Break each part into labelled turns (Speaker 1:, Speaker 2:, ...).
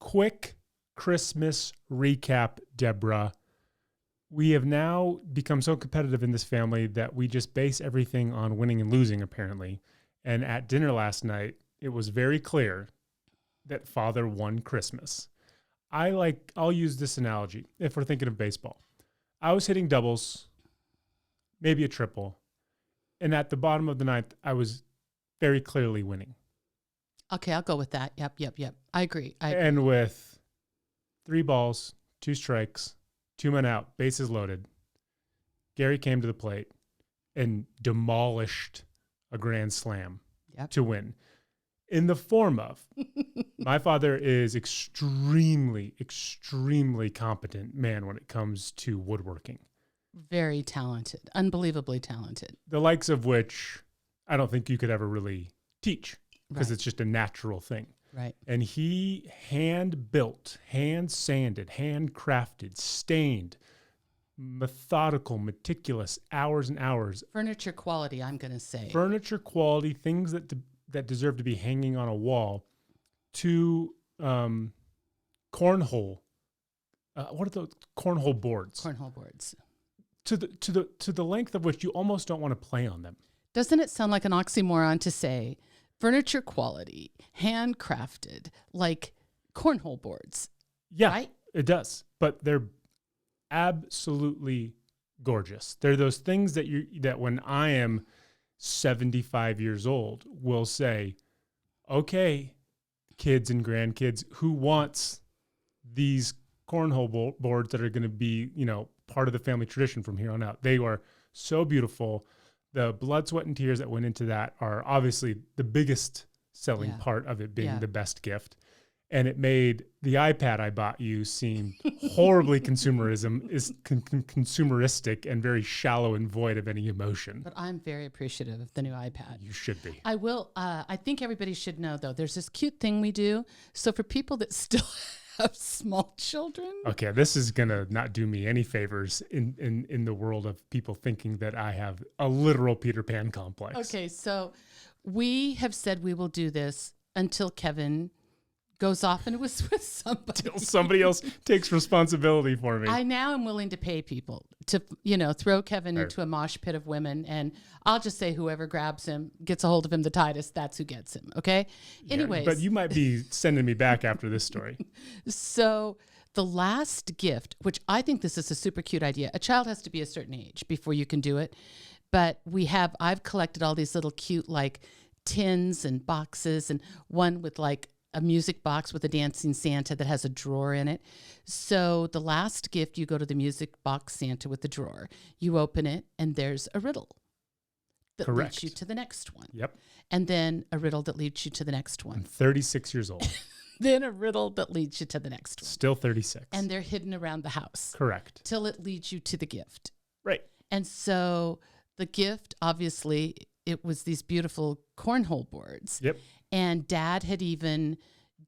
Speaker 1: quick Christmas recap, Deborah. We have now become so competitive in this family that we just base everything on winning and losing, apparently. And at dinner last night, it was very clear that Father won Christmas. I'll use this analogy if we're thinking of baseball. I was hitting doubles, maybe a triple. And at the bottom of the ninth, I was very clearly winning.
Speaker 2: Okay, I'll go with that. Yep. I agree.
Speaker 1: And with 3 balls, 2 strikes, 2 men out, bases loaded, Gary came to the plate and demolished a grand slam to win. In the form of, my father is extremely, extremely competent man when it comes to woodworking.
Speaker 2: Very talented, unbelievably talented.
Speaker 1: The likes of which I don't think you could ever really teach because it's just a natural thing.
Speaker 2: Right.
Speaker 1: And he hand-built, hand-sanded, handcrafted, stained, methodical, meticulous, hours and hours.
Speaker 2: Furniture quality, I'm going to say.
Speaker 1: Furniture quality, things that deserve to be hanging on a wall, to cornhole. What are those cornhole boards?
Speaker 2: Cornhole boards.
Speaker 1: To the length of which you almost don't want to play on them.
Speaker 2: Doesn't it sound like an oxymoron to say furniture quality, handcrafted, like cornhole boards?
Speaker 1: Yeah,
Speaker 2: right?
Speaker 1: It does. But they're absolutely gorgeous. They're those things that when I am 75 years old will say, okay, kids and grandkids, who wants these cornhole boards that are going to be, part of the family tradition from here on out? They are so beautiful. The blood, sweat, and tears that went into that are obviously the biggest selling part of it being the best gift. And it made the iPad I bought you seem horribly consumeristic and very shallow and void of any emotion.
Speaker 2: But I'm very appreciative of the new iPad.
Speaker 1: You should be.
Speaker 2: I will. I think everybody should know, though, there's this cute thing we do. So for people that still have small children.
Speaker 1: Okay, this is going to not do me any favors in the world of people thinking that I have a literal Peter Pan complex.
Speaker 2: Okay, so we have said we will do this until Kevin goes off and was with somebody.
Speaker 1: Until somebody else takes responsibility for me.
Speaker 2: I now am willing to pay people to, throw Kevin into a mosh pit of women. And I'll just say whoever grabs him, gets a hold of him the tightest, that's who gets him. Okay? Anyways.
Speaker 1: But you might be sending me back after this story.
Speaker 2: So the last gift, which I think this is a super cute idea. A child has to be a certain age before you can do it. But I've collected all these little cute like tins and boxes, and one with like a music box with a dancing Santa that has a drawer in it. So the last gift, you go to the music box Santa with the drawer. You open it, and there's a riddle that leads you to the next one.
Speaker 1: Yep.
Speaker 2: And then a riddle that leads you to the next one.
Speaker 1: I'm 36 years old.
Speaker 2: Then a riddle that leads you to the next one.
Speaker 1: Still 36.
Speaker 2: And they're hidden around the house.
Speaker 1: Correct.
Speaker 2: Till it leads you to the gift.
Speaker 1: Right.
Speaker 2: And so the gift, obviously, it was these beautiful cornhole boards.
Speaker 1: Yep.
Speaker 2: And Dad had even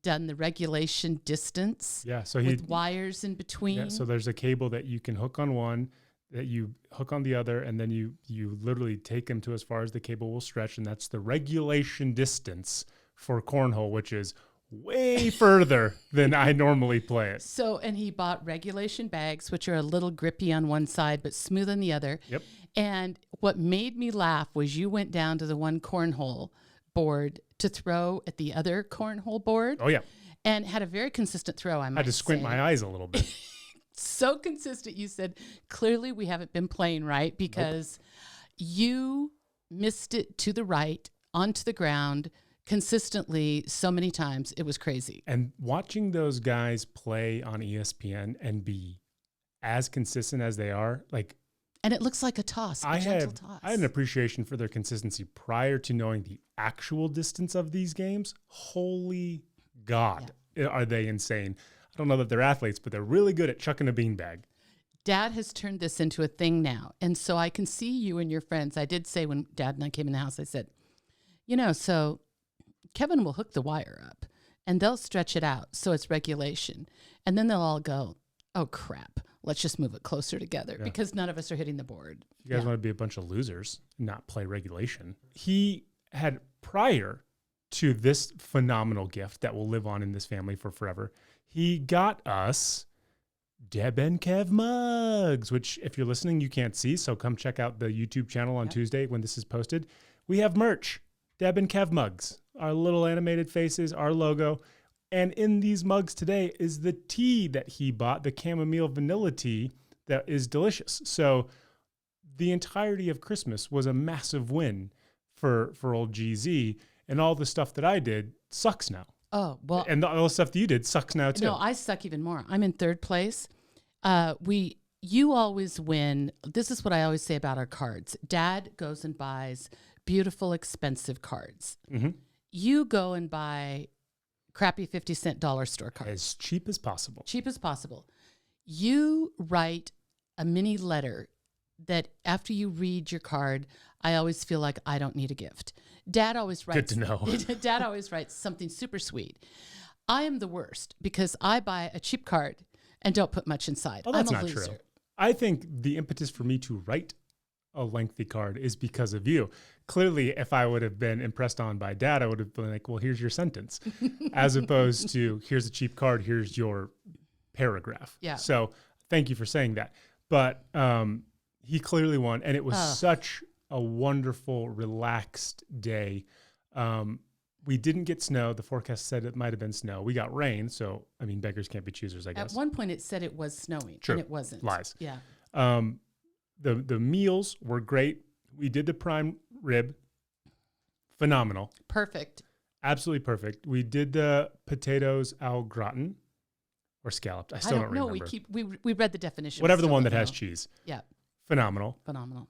Speaker 2: done the regulation distance with wires in between.
Speaker 1: Yeah, so there's a cable that you can hook on one, that you hook on the other, and then you literally take them to as far as the cable will stretch, and that's the regulation distance for cornhole, which is way further than I normally play it.
Speaker 2: So, and he bought regulation bags, which are a little grippy on one side, but smooth on the other.
Speaker 1: Yep.
Speaker 2: And what made me laugh was you went down to the one cornhole board to throw at the other cornhole board.
Speaker 1: Oh, yeah.
Speaker 2: And had a very consistent throw, I might say.
Speaker 1: I had to squint my eyes a little bit.
Speaker 2: So consistent. You said, clearly we haven't been playing right because you missed it to the right, onto the ground, consistently so many times. It was crazy.
Speaker 1: And watching those guys play on ESPN and be as consistent as they are, like,
Speaker 2: and it looks like a toss, gentle toss.
Speaker 1: I had an appreciation for their consistency prior to knowing the actual distance of these games. Holy God, are they insane. I don't know that they're athletes, but they're really good at chucking a beanbag.
Speaker 2: Dad has turned this into a thing now. And so I can see you and your friends. I did say when Dad and I came in the house, I said, so Kevin will hook the wire up and they'll stretch it out so it's regulation. And then they'll all go, oh, crap. Let's just move it closer together because none of us are hitting the board.
Speaker 1: You guys want to be a bunch of losers, not play regulation. He had prior to this phenomenal gift that will live on in this family for forever. He got us Deb and Kev mugs, which if you're listening, you can't see. So come check out the YouTube channel on Tuesday when this is posted. We have merch, Deb and Kev mugs, our little animated faces, our logo. And in these mugs today is the tea that he bought, the chamomile vanilla tea that is delicious. So the entirety of Christmas was a massive win for old GZ, and all the stuff that I did sucks now.
Speaker 2: Oh, well.
Speaker 1: And all the stuff that you did sucks now too.
Speaker 2: No, I suck even more. I'm in third place. You always win. This is what I always say about our cards. Dad goes and buys beautiful, expensive cards.
Speaker 1: Mm-hmm.
Speaker 2: You go and buy crappy 50-cent dollar store cards.
Speaker 1: As cheap as possible.
Speaker 2: Cheap as possible. You write a mini letter that after you read your card, I always feel like I don't need a gift. Dad always writes.
Speaker 1: Good to know.
Speaker 2: Dad always writes something super sweet. I am the worst because I buy a cheap card and don't put much inside.
Speaker 1: Oh, that's
Speaker 2: I'm a
Speaker 1: not
Speaker 2: loser.
Speaker 1: true. I think the impetus for me to write a lengthy card is because of you. Clearly, if I would have been impressed on by Dad, I would have been like, well, here's your sentence, as opposed to here's a cheap card, here's your paragraph.
Speaker 2: Yeah.
Speaker 1: So thank you for saying that. But he clearly won, and it was such a wonderful, relaxed day. We didn't get snow. The forecast said it might have been snow. We got rain, so, I mean, beggars can't be choosers, I guess.
Speaker 2: At one point, it said it was snowing,
Speaker 1: True.
Speaker 2: and it wasn't.
Speaker 1: Lies.
Speaker 2: Yeah.
Speaker 1: The meals were great. We did the prime rib. Phenomenal.
Speaker 2: Perfect.
Speaker 1: Absolutely perfect. We did the potatoes au gratin or scalloped. I still don't remember.
Speaker 2: We read the definition.
Speaker 1: Whatever the
Speaker 2: Still
Speaker 1: one
Speaker 2: don't
Speaker 1: that has
Speaker 2: know.
Speaker 1: cheese.
Speaker 2: Yeah.
Speaker 1: Phenomenal.
Speaker 2: Phenomenal.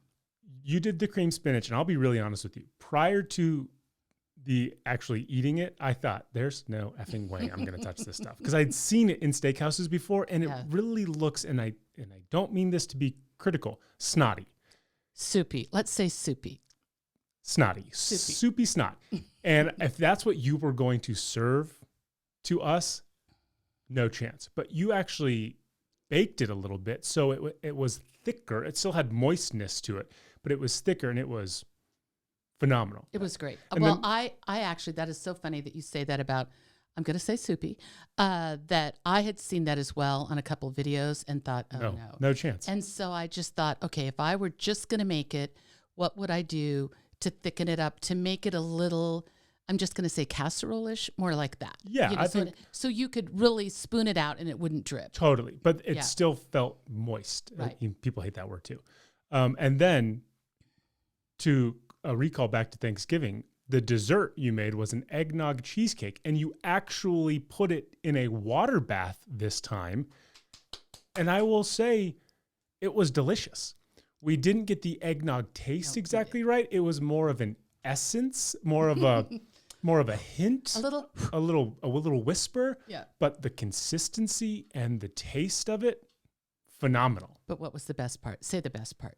Speaker 1: You did the cream spinach, and I'll be really honest with you. Prior to the actually eating it, I thought, there's no effing way I'm going to touch this stuff. Because I'd seen it in steakhouses before, and it really looks, and I don't mean this to be critical, snotty.
Speaker 2: Soupy. Let's say soupy.
Speaker 1: Snotty. Soupy snot. And if that's what you were going to serve to us, no chance. But you actually baked it a little bit, so it was thicker. It still had moistness to it, but it was thicker, and it was phenomenal.
Speaker 2: It was great.
Speaker 1: And
Speaker 2: well,
Speaker 1: then,
Speaker 2: I actually, that is so funny that you say that about, I'm going to say soupy, that I had seen that as well on a couple of videos and thought,
Speaker 1: no chance.
Speaker 2: And so I just thought, okay, if I were just going to make it, what would I do to thicken it up, to make it a little, I'm just going to say casserole-ish, more like that.
Speaker 1: Yeah, I think.
Speaker 2: So you could really spoon it out and it wouldn't drip.
Speaker 1: Totally. But it still felt moist.
Speaker 2: Right.
Speaker 1: People hate that word too. And then to recall back to Thanksgiving, the dessert you made was an eggnog cheesecake, and you actually put it in a water bath this time. And I will say it was delicious. We didn't get the eggnog taste exactly right. It was more of an essence, more of a hint, a little whisper.
Speaker 2: Yeah.
Speaker 1: But the consistency and the taste of it, phenomenal.
Speaker 2: But what was the best part? Say the best part.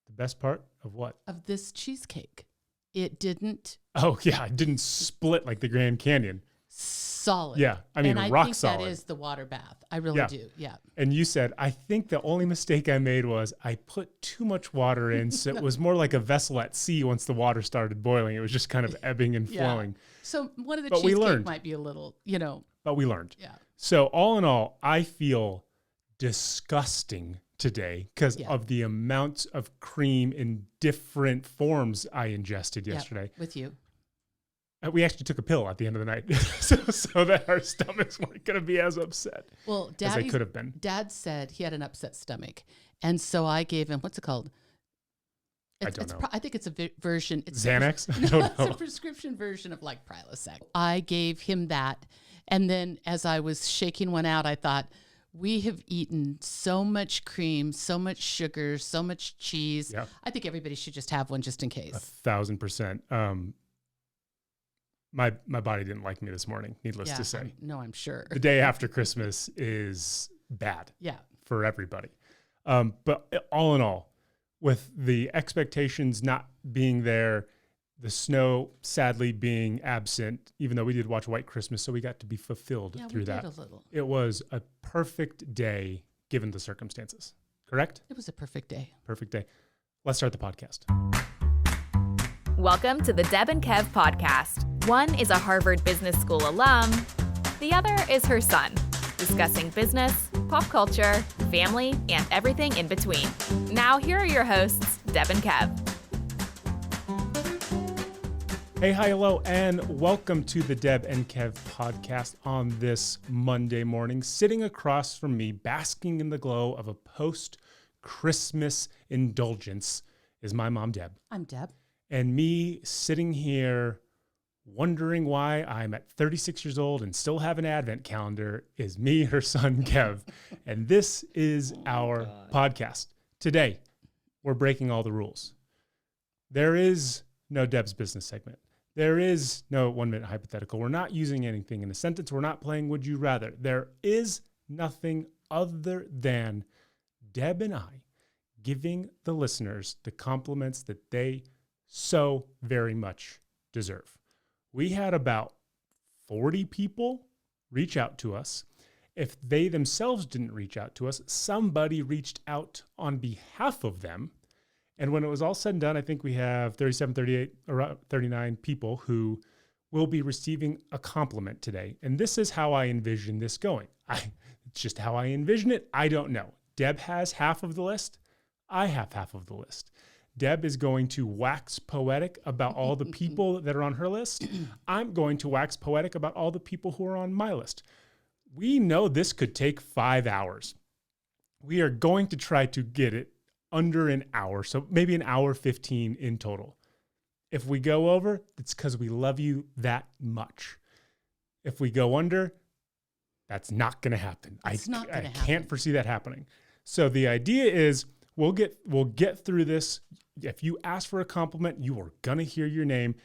Speaker 1: The best part of what?
Speaker 2: Of this cheesecake. It didn't.
Speaker 1: Oh, yeah. It didn't split like the Grand Canyon.
Speaker 2: Solid.
Speaker 1: Yeah. I mean,
Speaker 2: and
Speaker 1: rock
Speaker 2: I think
Speaker 1: solid.
Speaker 2: that is the water bath. I really do. Yeah.
Speaker 1: And you said, I think the only mistake I made was I put too much water in. So it was more like a vessel at sea once the water started boiling. It was just kind of ebbing and flowing.
Speaker 2: So one of the cheesecake might be a little,
Speaker 1: But we learned.
Speaker 2: Yeah.
Speaker 1: So all in all, I feel disgusting today because of the amounts of cream in different forms I ingested yesterday.
Speaker 2: With you.
Speaker 1: We actually took a pill at the end of the night so that our stomachs weren't going to be as upset as they could have been.
Speaker 2: Dad said he had an upset stomach. And so I gave him, what's it called?
Speaker 1: I don't know.
Speaker 2: I think it's a version. It's
Speaker 1: Xanax?
Speaker 2: I don't know. It's a prescription version of like Prilosec. I gave him that. And then as I was shaking one out, I thought, we have eaten so much cream, so much sugar, so much cheese.
Speaker 1: Yeah.
Speaker 2: I think everybody should just have one just in case.
Speaker 1: 1,000%. My body didn't like me this morning, needless to say.
Speaker 2: I'm sure.
Speaker 1: The day after Christmas is bad for everybody. But all in all, with the expectations not being there, the snow sadly being absent, even though we did watch White Christmas, so we got to be fulfilled through that.
Speaker 2: Did a little.
Speaker 1: It was a perfect day given the circumstances. Correct?
Speaker 2: It was a perfect day.
Speaker 1: Perfect day. Let's start the podcast.
Speaker 3: Welcome to the Deb and Kev podcast. One is a Harvard Business School alum. The other is her son, discussing business, pop culture, family, and everything in between. Now, here are your hosts, Deb and Kev.
Speaker 1: Hey, hi, hello, and welcome to the Deb and Kev podcast on this Monday morning. Sitting across from me, basking in the glow of a post-Christmas indulgence, is my mom, Deb.
Speaker 2: I'm Deb.
Speaker 1: And me sitting here wondering why I'm at 36 years old and still have an advent calendar is me, her son, Kev. And this is our podcast. Today, we're breaking all the rules. There is no Deb's business segment. There is no 1 minute hypothetical. We're not using anything in a sentence. We're not playing Would You Rather. There is nothing other than Deb and I giving the listeners the compliments that they so very much deserve. We had about 40 people reach out to us. If they themselves didn't reach out to us, somebody reached out on behalf of them. And when it was all said and done, I think we have 37, 38, or 39 people who will be receiving a compliment today. And this is how I envision this going. It's just how I envision it. I don't know. Deb has half of the list. I have half of the list. Deb is going to wax poetic about all the people that are on her list. I'm going to wax poetic about all the people who are on my list. We know this could take 5 hours. We are going to try to get it under an hour, so maybe an hour 15 in total. If we go over, it's because we love you that much. If we go under, that's not going to happen. I can't foresee that happening. So the idea is we'll get through this. If you ask for a compliment, you are going to hear your name.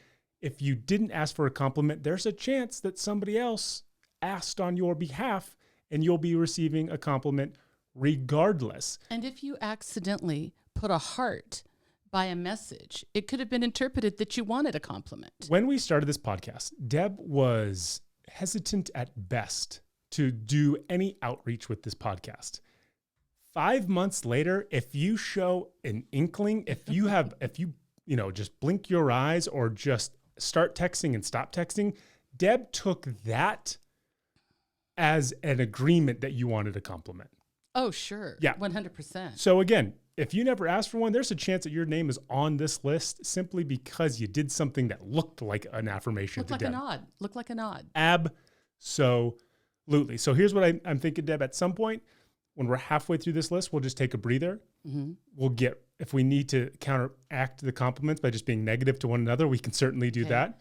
Speaker 1: If you didn't ask for a compliment, there's a chance that somebody else asked on your behalf and you'll be receiving a compliment regardless.
Speaker 2: And if you accidentally put a heart by a message, it could have been interpreted that you wanted a compliment.
Speaker 1: When we started this podcast, Deb was hesitant at best to do any outreach with this podcast. 5 months later, if you show an inkling, if you just blink your eyes or just start texting and stop texting, Deb took that as an agreement that you wanted a compliment.
Speaker 2: Oh, sure.
Speaker 1: Yeah.
Speaker 2: 100%.
Speaker 1: So again, if you never asked for one, there's a chance that your name is on this list simply because you did something that looked like an affirmation to Deb.
Speaker 2: Looked like a nod.
Speaker 1: Absolutely. So here's what I'm thinking, Deb. At some point, when we're halfway through this list, we'll just take a breather. Mm-hmm. If we need to counteract the compliments by just being negative to one another, we can certainly do that.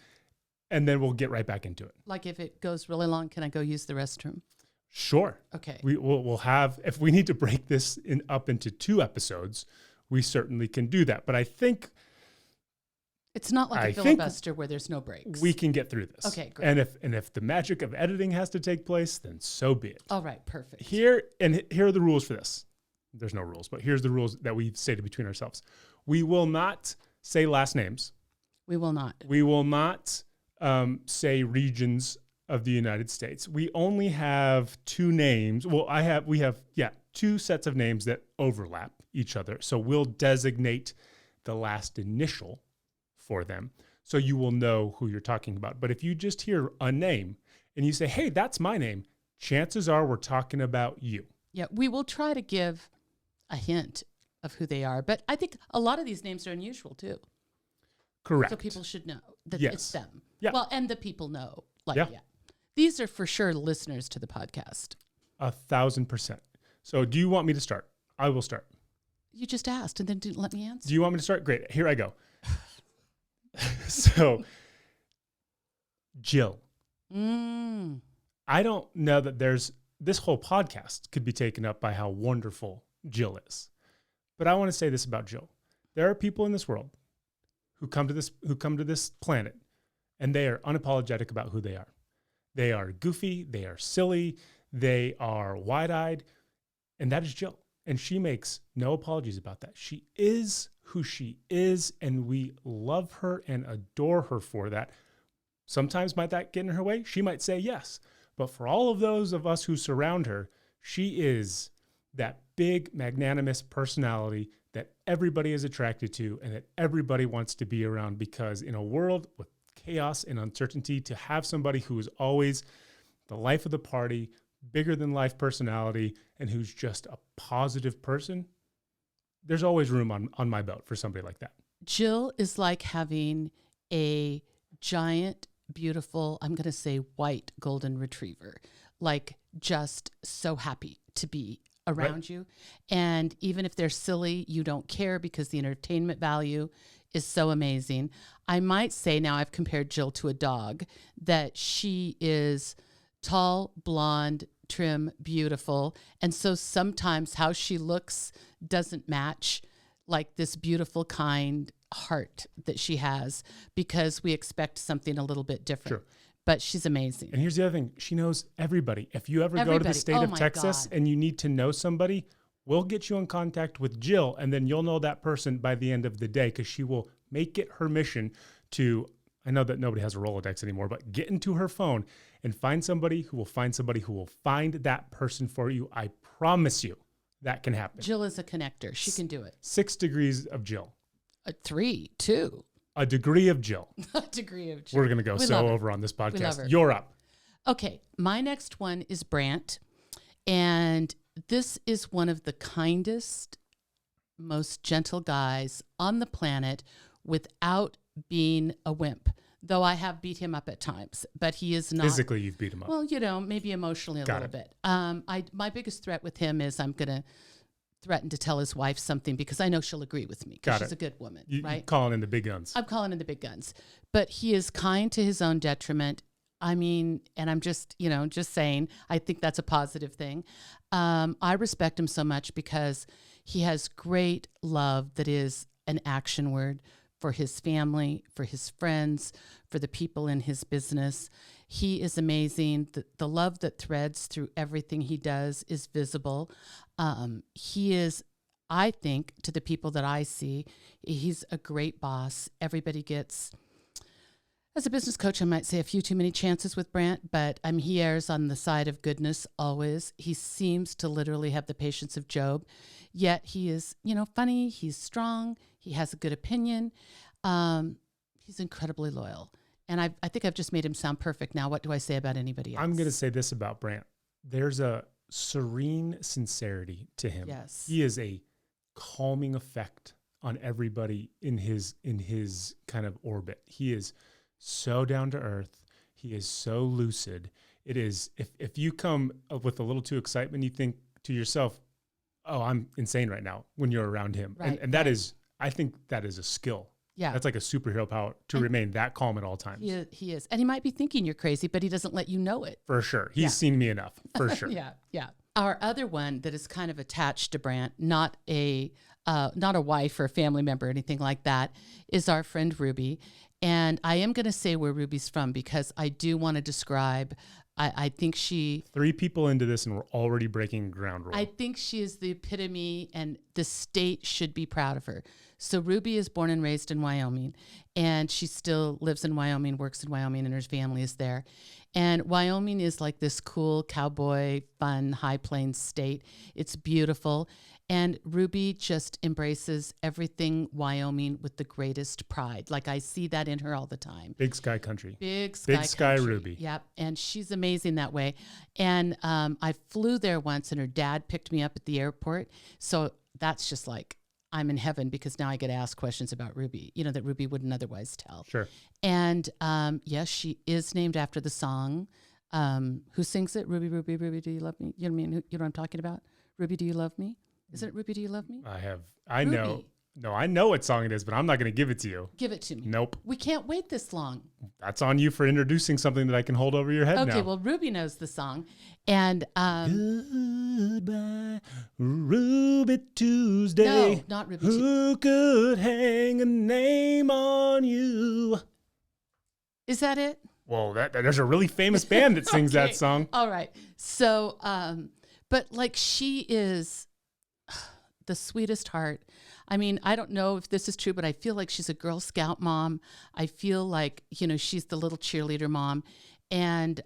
Speaker 1: And then we'll get right back into it.
Speaker 2: Like if it goes really long, can I go use the restroom?
Speaker 1: Sure.
Speaker 2: Okay.
Speaker 1: We'll have, if we need to break this up into 2 episodes, we certainly can do that. But I think
Speaker 2: it's not like a filibuster where there's no breaks.
Speaker 1: We can get through this.
Speaker 2: Okay, great.
Speaker 1: And if the magic of editing has to take place, then so be it.
Speaker 2: All right, perfect.
Speaker 1: Here are the rules for this. There's no rules, but here's the rules that we've stated between ourselves. We will not say last names.
Speaker 2: We will not.
Speaker 1: We will not say regions of the United States. We only have 2 names. Well, we have 2 sets of names that overlap each other. So we'll designate the last initial for them, so you will know who you're talking about. But if you just hear a name and you say, hey, that's my name, chances are we're talking about you.
Speaker 2: Yeah, we will try to give a hint of who they are, but I think a lot of these names are unusual too.
Speaker 1: Correct.
Speaker 2: So people should know that it's them.
Speaker 1: Yeah.
Speaker 2: Well, and the people know. These are for sure listeners to the podcast.
Speaker 1: 1,000%. So do you want me to start? I will start.
Speaker 2: You just asked and then didn't let me answer.
Speaker 1: Do you want me to start? Great. Here I go. So, Jill. I don't know that this whole podcast could be taken up by how wonderful Jill is. But I want to say this about Jill. There are people in this world who come to this planet and they are unapologetic about who they are. They are goofy, they are silly, they are wide-eyed, and that is Jill. And she makes no apologies about that. She is who she is, and we love her and adore her for that. Sometimes might that get in her way? She might say yes. But for all of those of us who surround her, she is that big, magnanimous personality that everybody is attracted to and that everybody wants to be around, because in a world with chaos and uncertainty, to have somebody who is always the life of the party, bigger than life personality, and who's just a positive person, there's always room on my belt for somebody like that.
Speaker 2: Jill is like having a giant, beautiful, I'm going to say white golden retriever, like just so happy to be around you. And even if they're silly, you don't care because the entertainment value is so amazing. I might say, now I've compared Jill to a dog, that she is tall, blonde, trim, beautiful. And so sometimes how she looks doesn't match like this beautiful, kind heart that she has, because we expect something a little bit different.
Speaker 1: Sure.
Speaker 2: But she's amazing.
Speaker 1: And here's the other thing. She knows everybody. If you ever go to the state of Texas and you need to know somebody, we'll get you in contact with Jill, and then you'll know that person by the end of the day, because she will make it her mission to, I know that nobody has a Rolodex anymore, but get into her phone and find somebody who will find somebody who will find that person for you. I promise you that can happen.
Speaker 2: Jill is a connector. She can do it.
Speaker 1: 6 degrees of Jill.
Speaker 2: 3, 2.
Speaker 1: A degree of Jill.
Speaker 2: A degree of Jill.
Speaker 1: We're going to go so over on this
Speaker 2: We love
Speaker 1: podcast.
Speaker 2: her.
Speaker 1: You're up.
Speaker 2: Okay, my next one is Brant, and this is one of the kindest, most gentle guys on the planet without being a wimp. Though I have beat him up at times, but he is not.
Speaker 1: Physically, you've beat him up.
Speaker 2: Well, maybe emotionally a little bit. My biggest threat with him is I'm going to threaten to tell his wife something, because I know she'll agree with me, because she's a good woman, right?
Speaker 1: You're calling in the big guns.
Speaker 2: I'm calling in the big guns. But he is kind to his own detriment. I mean, and I'm just saying, I think that's a positive thing. I respect him so much because he has great love that is an action word for his family, for his friends, for the people in his business. He is amazing. The love that threads through everything he does is visible. He is, I think, to the people that I see, he's a great boss. Everybody gets, as a business coach, I might say a few too many chances with Brant, but he errs on the side of goodness always. He seems to literally have the patience of Job, yet he is, funny. He's strong. He has a good opinion. He's incredibly loyal. And I think I've just made him sound perfect. Now, what do I say about anybody else?
Speaker 1: I'm going to say this about Brant. There's a serene sincerity to him.
Speaker 2: Yes.
Speaker 1: He is a calming effect on everybody in his kind of orbit. He is so down to earth. He is so lucid. It is, if you come up with a little too excitement, you think to yourself, oh, I'm insane right now, when you're around him.
Speaker 2: Right,
Speaker 1: and that is, I think that is a skill.
Speaker 2: Yeah.
Speaker 1: That's like a superhero power to remain that calm at all times.
Speaker 2: He is. And he might be thinking you're crazy, but he doesn't let you know it.
Speaker 1: For sure. He's seen me enough, for sure.
Speaker 2: Yeah. Our other one that is kind of attached to Brant, not a wife or a family member or anything like that, is our friend Ruby. And I am going to say where Ruby's from, because I do want to describe, I think she...
Speaker 1: 3 people into this and we're already breaking ground rules.
Speaker 2: I think she is the epitome, and the state should be proud of her. So Ruby is born and raised in Wyoming, and she still lives in Wyoming, works in Wyoming, and her family is there. And Wyoming is like this cool cowboy, fun, high plains state. It's beautiful. And Ruby just embraces everything Wyoming with the greatest pride. Like, I see that in her all the time.
Speaker 1: Big sky country.
Speaker 2: Big sky country.
Speaker 1: Ruby.
Speaker 2: Yep. And she's amazing that way. And I flew there once, and her dad picked me up at the airport. So that's just like, I'm in heaven, because now I get to ask questions about Ruby, that Ruby wouldn't otherwise tell.
Speaker 1: Sure.
Speaker 2: And yes, she is named after the song. Who sings it? Ruby, Ruby, Ruby, do you love me? You know what I mean? You know what I'm talking about? Ruby, do you love me? Isn't it Ruby, do you love me?
Speaker 1: I know. No, I know what song it is, but I'm not going to give it to you.
Speaker 2: Give it to me.
Speaker 1: Nope.
Speaker 2: We can't wait this long.
Speaker 1: That's on you for introducing something that I can hold over your head now.
Speaker 2: Okay, well, Ruby knows the song. And
Speaker 1: Goodbye, Ruby Tuesday.
Speaker 2: No, not Ruby Tuesday.
Speaker 1: Who could hang a name on you?
Speaker 2: Is that it?
Speaker 1: Well, there's a really famous band that sings
Speaker 2: Okay.
Speaker 1: that song.
Speaker 2: All right. So, but like, she is the sweetest heart. I mean, I don't know if this is true, but I feel like she's a Girl Scout mom. I feel like, she's the little cheerleader mom. And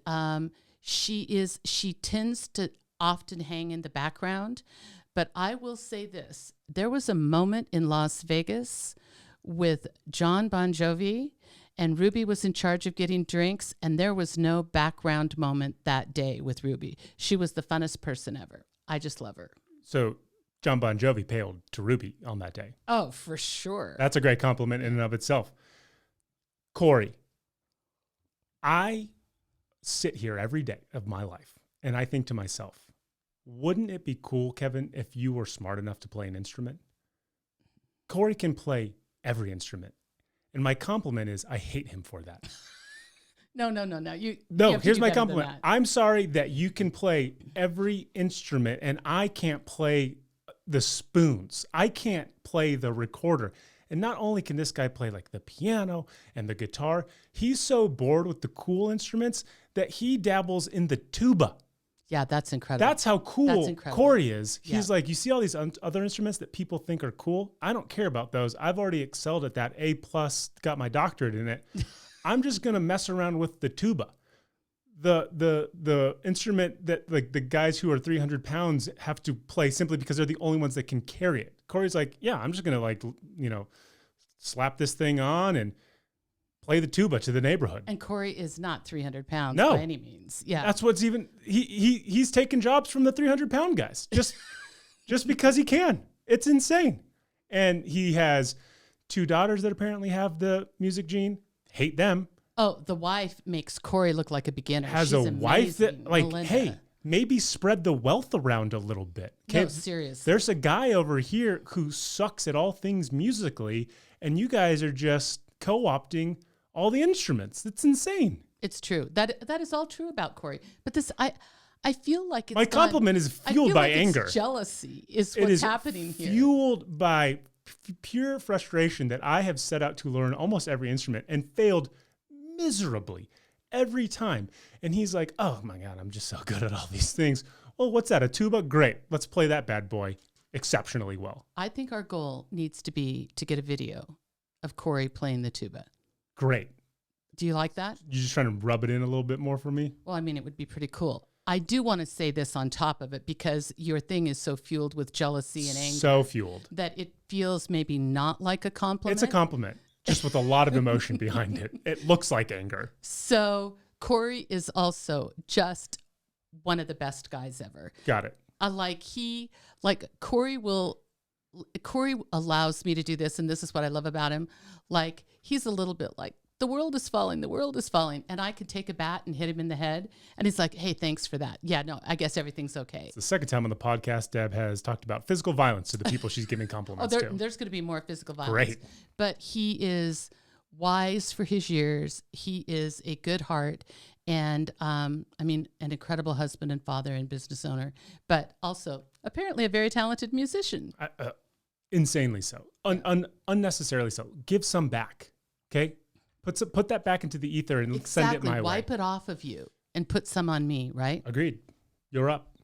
Speaker 2: she tends to often hang in the background. But I will say this. There was a moment in Las Vegas with John Bon Jovi and Ruby was in charge of getting drinks, and there was no background moment that day with Ruby. She was the funnest person ever. I just love her.
Speaker 1: So John Bon Jovi paled to Ruby on that day.
Speaker 2: Oh, for sure.
Speaker 1: That's a great compliment in and of itself. Corey, I sit here every day of my life, and I think to myself, wouldn't it be cool, Kevin, if you were smart enough to play an instrument? Corey can play every instrument. And my compliment is I hate him for that.
Speaker 2: No.
Speaker 1: Here's my compliment. I'm sorry that you can play every instrument and I can't play the spoons. I can't play the recorder. And not only can this guy play like the piano and the guitar, he's so bored with the cool instruments that he dabbles in the tuba.
Speaker 2: Yeah, that's incredible.
Speaker 1: That's how cool Corey is. He's
Speaker 2: Yeah.
Speaker 1: like, you see all these other instruments that people think are cool? I don't care about those. I've already excelled at that. A+, got my doctorate in it. I'm just going to mess around with the tuba. The instrument that like the guys who are 300 pounds have to play simply because they're the only ones that can carry it. Corey's like, yeah, I'm just going to slap this thing on and play the tuba to the neighborhood.
Speaker 2: And Corey is not 300 pounds
Speaker 1: by
Speaker 2: any means. Yeah.
Speaker 1: That's what's even, he's taking jobs from the 300-pound guys just because he can. It's insane. And he has 2 daughters that apparently have the music gene. Hate them.
Speaker 2: Oh, the wife makes Corey look like a beginner.
Speaker 1: Has
Speaker 2: She's
Speaker 1: a wife that
Speaker 2: Melinda.
Speaker 1: hey, maybe spread the wealth around a little bit.
Speaker 2: No, seriously.
Speaker 1: There's a guy over here who sucks at all things musically, and you guys are just co-opting all the instruments. It's insane.
Speaker 2: It's true. That is all true about Corey. But this, I feel like it's
Speaker 1: my compliment is fueled by anger.
Speaker 2: It's jealousy is what's happening here.
Speaker 1: Fueled by pure frustration that I have set out to learn almost every instrument and failed miserably every time. And he's like, oh my God, I'm just so good at all these things. Well, what's that? A tuba? Great. Let's play that bad boy exceptionally well.
Speaker 2: I think our goal needs to be to get a video of Corey playing the tuba.
Speaker 1: Great.
Speaker 2: Do you like that?
Speaker 1: You're just trying to rub it in a little bit more for me?
Speaker 2: Well, I mean, it would be pretty cool. I do want to say this on top of it because your thing is so fueled with jealousy and anger.
Speaker 1: So fueled.
Speaker 2: That it feels maybe not like a compliment.
Speaker 1: It's a compliment, just with a lot of emotion behind it. It looks like anger. So
Speaker 2: Corey is also just one of the best guys ever.
Speaker 1: Got it.
Speaker 2: Corey allows me to do this, and this is what I love about him. Like, he's a little bit like, the world is falling. And I could take a bat and hit him in the head. And he's like, hey, thanks for that. Yeah, no, I guess everything's okay.
Speaker 1: It's the second time on the podcast Deb has talked about physical violence to the people she's giving compliments to.
Speaker 2: There's going to be more physical violence.
Speaker 1: Great.
Speaker 2: But he is wise for his years. He is a good heart. And, an incredible husband and father and business owner. But also, apparently, a very talented musician.
Speaker 1: Insanely so. Unnecessarily so. Give some back, okay? Put that back into the ether and send it my way.
Speaker 2: Wipe it off of you and put some on me, right?
Speaker 1: Agreed. You're up.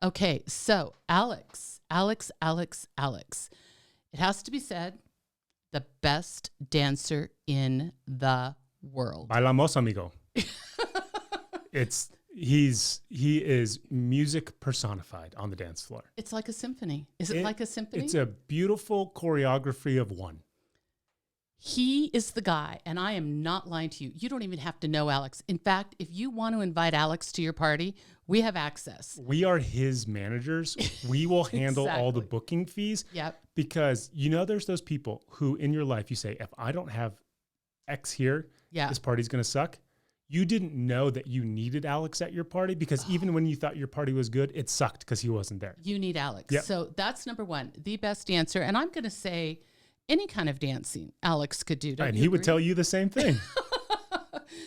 Speaker 2: Okay, so Alex. It has to be said, the best dancer in the world.
Speaker 1: Bailamos, amigo. He is music personified on the dance floor.
Speaker 2: It's like a symphony. Is it like a symphony?
Speaker 1: It's a beautiful choreography of one.
Speaker 2: He is the guy, and I am not lying to you. You don't even have to know Alex. In fact, if you want to invite Alex to your party, we have access.
Speaker 1: We are his managers. We will handle all the booking fees.
Speaker 2: Yep.
Speaker 1: Because there's those people who in your life you say, if I don't have X here, this party's going to suck. You didn't know that you needed Alex at your party because even when you thought your party was good, it sucked because he wasn't there.
Speaker 2: You need Alex.
Speaker 1: Yep.
Speaker 2: So that's number one, the best dancer. And I'm going to say any kind of dancing Alex could do.
Speaker 1: And he would tell you the same thing.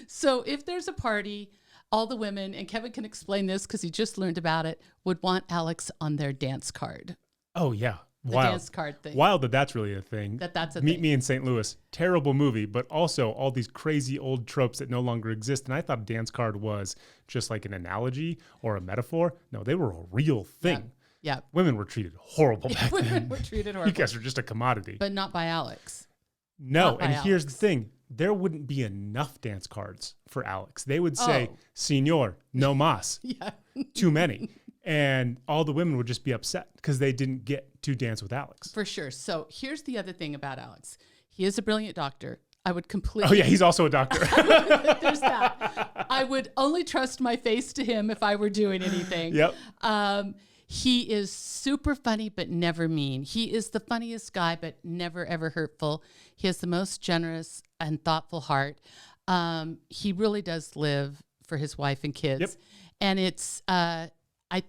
Speaker 2: So if there's a party, all the women, and Kevin can explain this because he just learned about it, would want Alex on their dance card.
Speaker 1: Oh, yeah.
Speaker 2: The
Speaker 1: Wild.
Speaker 2: dance card thing.
Speaker 1: Wild that's really a thing.
Speaker 2: That's a
Speaker 1: Meet
Speaker 2: thing.
Speaker 1: Me in St. Louis. Terrible movie, but also all these crazy old tropes that no longer exist. And I thought a dance card was just like an analogy or a metaphor. No, they were a real thing.
Speaker 2: Yeah.
Speaker 1: Women were treated horrible back then.
Speaker 2: Women were treated horrible.
Speaker 1: You guys are just a commodity.
Speaker 2: But not by Alex.
Speaker 1: No,
Speaker 2: not by
Speaker 1: and
Speaker 2: Alex.
Speaker 1: Here's the thing. There wouldn't be enough dance cards for Alex. They would say, Señor, no más.
Speaker 2: Yeah.
Speaker 1: Too many. And all the women would just be upset because they didn't get to dance with Alex.
Speaker 2: For sure. So here's the other thing about Alex. He is a brilliant doctor. I would completely.
Speaker 1: Oh yeah, he's also a doctor.
Speaker 2: There's that. I would only trust my face to him if I were doing anything.
Speaker 1: Yep.
Speaker 2: He is super funny, but never mean. He is the funniest guy, but never, ever hurtful. He has the most generous and thoughtful heart. He really does live for his wife and kids.
Speaker 1: Yep.
Speaker 2: And it's, I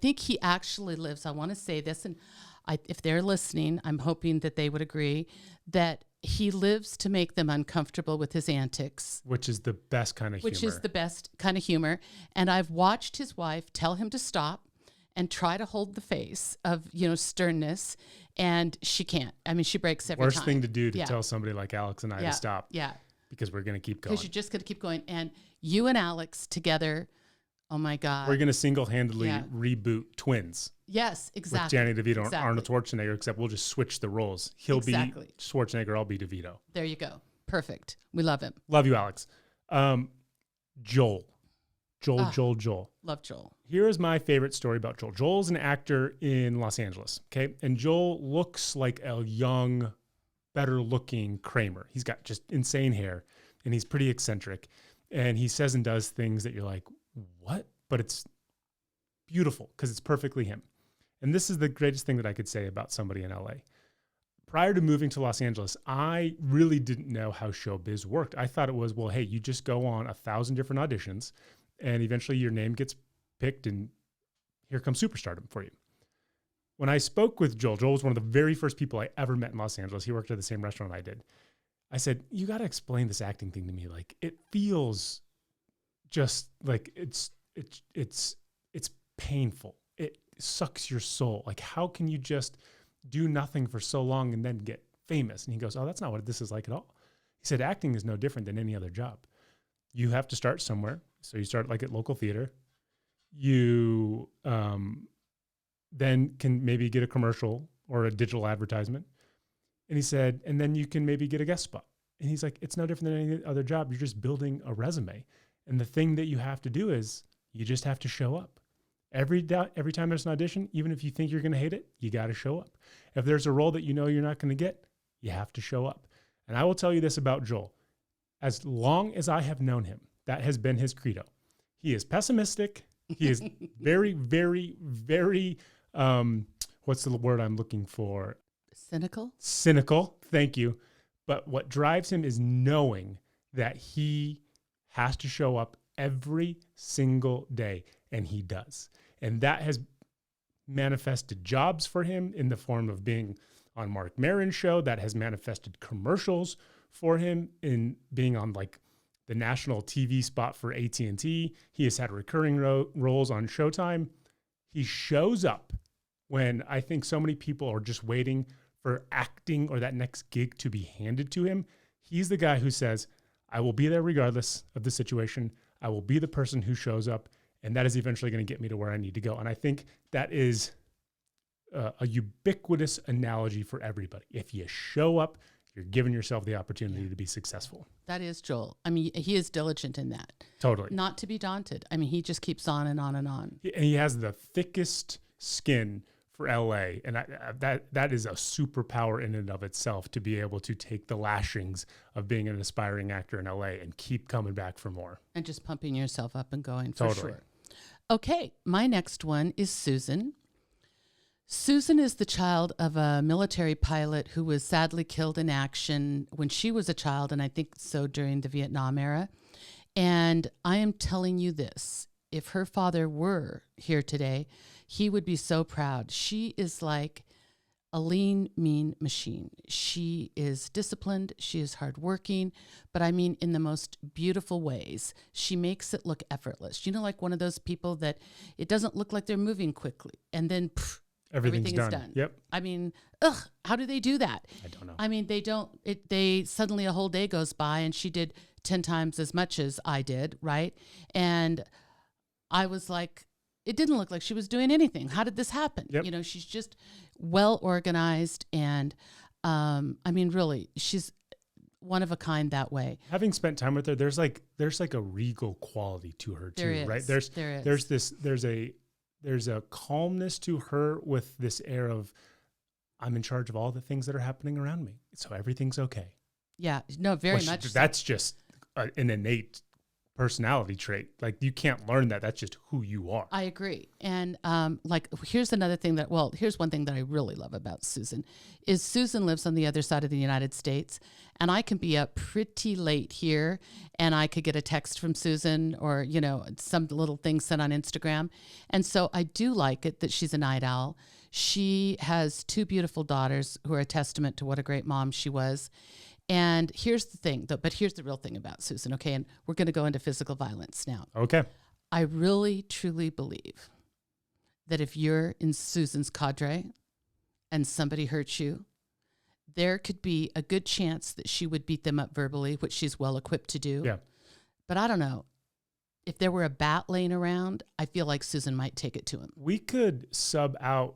Speaker 2: think he actually lives, I want to say this, and if they're listening, I'm hoping that they would agree that he lives to make them uncomfortable with his antics.
Speaker 1: Which is the best kind of humor.
Speaker 2: Which is the best kind of humor. And I've watched his wife tell him to stop and try to hold the face of, sternness. And she can't. I mean, she breaks every time.
Speaker 1: Worst thing to do to tell somebody like Alex and I to stop.
Speaker 2: Yeah.
Speaker 1: Because we're going to keep going.
Speaker 2: Because you're just going to keep going. And you and Alex together, oh my God.
Speaker 1: We're going to single-handedly reboot Twins.
Speaker 2: Yes, exactly.
Speaker 1: With Danny DeVito and Arnold Schwarzenegger, except we'll just switch the roles. He'll be Schwarzenegger, I'll be DeVito.
Speaker 2: There you go. Perfect. We love him.
Speaker 1: Love you, Alex. Joel. Joel.
Speaker 2: Love Joel.
Speaker 1: Here is my favorite story about Joel. Joel's an actor in Los Angeles, okay? And Joel looks like a young, better-looking Kramer. He's got just insane hair, and he's pretty eccentric. And he says and does things that you're like, what? But it's beautiful because it's perfectly him. And this is the greatest thing that I could say about somebody in LA. Prior to moving to Los Angeles, I really didn't know how showbiz worked. I thought it was, well, hey, you just go on 1,000 different auditions and eventually your name gets picked and here comes superstardom for you. When I spoke with Joel was one of the very first people I ever met in Los Angeles. He worked at the same restaurant I did. I said, you got to explain this acting thing to me. Like, it feels just like it's painful. It sucks your soul. Like, how can you just do nothing for so long and then get famous? And he goes, oh, that's not what this is like at all. He said, acting is no different than any other job. You have to start somewhere. So you start like at local theater. You then can maybe get a commercial or a digital advertisement. And he said, and then you can maybe get a guest spot. And he's like, it's no different than any other job. You're just building a resume. And the thing that you have to do is you just have to show up. Every time there's an audition, even if you think you're going to hate it, you got to show up. If there's a role that you know you're not going to get, you have to show up. And I will tell you this about Joel. As long as I have known him, that has been his credo. He is pessimistic. He is very, very, very, what's the word I'm looking for? Cynical. Thank you. But what drives him is knowing that he has to show up every single day, and he does. And that has manifested jobs for him in the form of being on Mark Maron's show. That has manifested commercials for him in being on like the national TV spot for AT&T. He has had recurring roles on Showtime. He shows up when I think so many people are just waiting for acting or that next gig to be handed to him. He's the guy who says, I will be there regardless of the situation. I will be the person who shows up, and that is eventually going to get me to where I need to go. And I think that is a ubiquitous analogy for everybody. If you show up, you're giving yourself the opportunity to be successful.
Speaker 2: That is Joel. I mean, he is diligent in that.
Speaker 1: Totally.
Speaker 2: Not to be daunted. I mean, he just keeps on and on and on.
Speaker 1: And he has the thickest skin for LA. And that is a superpower in and of itself, to be able to take the lashings of being an aspiring actor in LA and keep coming back for more.
Speaker 2: And just pumping yourself up and going for sure. Okay, my next one is Susan. Susan is the child of a military pilot who was sadly killed in action when she was a child, and I think so during the Vietnam era. And I am telling you this, if her father were here today, he would be so proud. She is like a lean, mean machine. She is disciplined. She is hardworking, but I mean in the most beautiful ways. She makes it look effortless. You know, like one of those people that it doesn't look like they're moving quickly, and then everything is done.
Speaker 1: Yep.
Speaker 2: I mean, how do they do that?
Speaker 1: I don't know.
Speaker 2: I mean, they suddenly a whole day goes by and she did 10 times as much as I did, right? And I was like, it didn't look like she was doing anything. How did this happen?
Speaker 1: Yep.
Speaker 2: You know, she's just well organized, and I mean, really, she's one of a kind that way.
Speaker 1: Having spent time with her, there's like a regal quality to her too, right? There's a calmness to her with this air of, I'm in charge of all the things that are happening around me, so everything's okay.
Speaker 2: Yeah. No, very much.
Speaker 1: That's just an innate personality trait. Like you can't learn that. That's just who you are.
Speaker 2: I agree. And here's another thing here's one thing that I really love about Susan is Susan lives on the other side of the United States, and I can be up pretty late here and I could get a text from Susan or, some little thing sent on Instagram. And so I do like it that she's a night owl. She has 2 beautiful daughters who are a testament to what a great mom she was. And here's the thing, but here's the real thing about Susan, okay? And we're going to go into physical violence now.
Speaker 1: Okay.
Speaker 2: I really, truly believe that if you're in Susan's cadre and somebody hurts you, there could be a good chance that she would beat them up verbally, which she's well equipped to do.
Speaker 1: Yeah.
Speaker 2: But I don't know. If there were a bat laying around, I feel like Susan might take it to him.
Speaker 1: We could sub out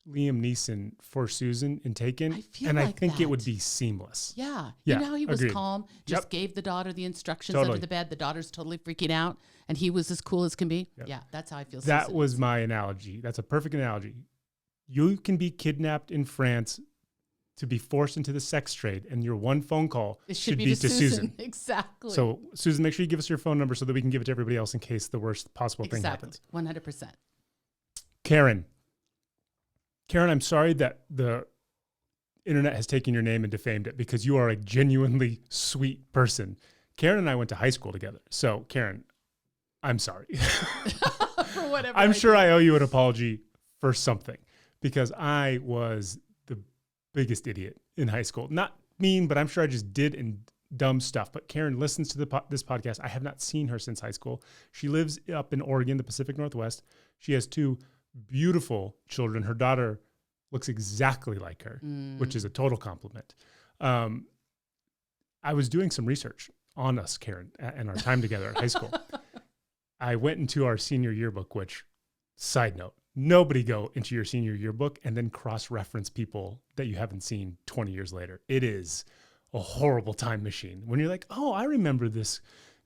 Speaker 1: Liam Neeson for Susan in Taken, I think it would be seamless.
Speaker 2: Yeah.
Speaker 1: Yeah,
Speaker 2: You know how he was
Speaker 1: agreed.
Speaker 2: calm, just gave the daughter the instructions
Speaker 1: Totally.
Speaker 2: under the bed. The daughter's totally freaking out, and he was as cool as can be.
Speaker 1: Yep.
Speaker 2: Yeah, that's how I feel.
Speaker 1: That
Speaker 2: Susan
Speaker 1: was
Speaker 2: is.
Speaker 1: my analogy. That's a perfect analogy. You can be kidnapped in France to be forced into the sex trade, and your one phone call
Speaker 2: It
Speaker 1: should be to Susan.
Speaker 2: Exactly.
Speaker 1: So, Susan, make sure you give us your phone number so that we can give it to everybody else in case the worst possible thing happens.
Speaker 2: 100%.
Speaker 1: Karen, I'm sorry that the internet has taken your name and defamed it because you are a genuinely sweet person. Karen and I went to high school together. So, Karen, I'm sorry.
Speaker 2: For whatever.
Speaker 1: I'm sure I owe you an apology for something because I was the biggest idiot in high school. Not mean, but I'm sure I just did dumb stuff. But Karen listens to this podcast. I have not seen her since high school. She lives up in Oregon, the Pacific Northwest. She has 2 beautiful children. Her daughter looks exactly like her, which is a total compliment. I was doing some research on us, Karen, and our time together at high school. I went into our senior yearbook, which, side note, nobody go into your senior yearbook and then cross-reference people that you haven't seen 20 years later. It is a horrible time machine. When you're like, oh, I remember this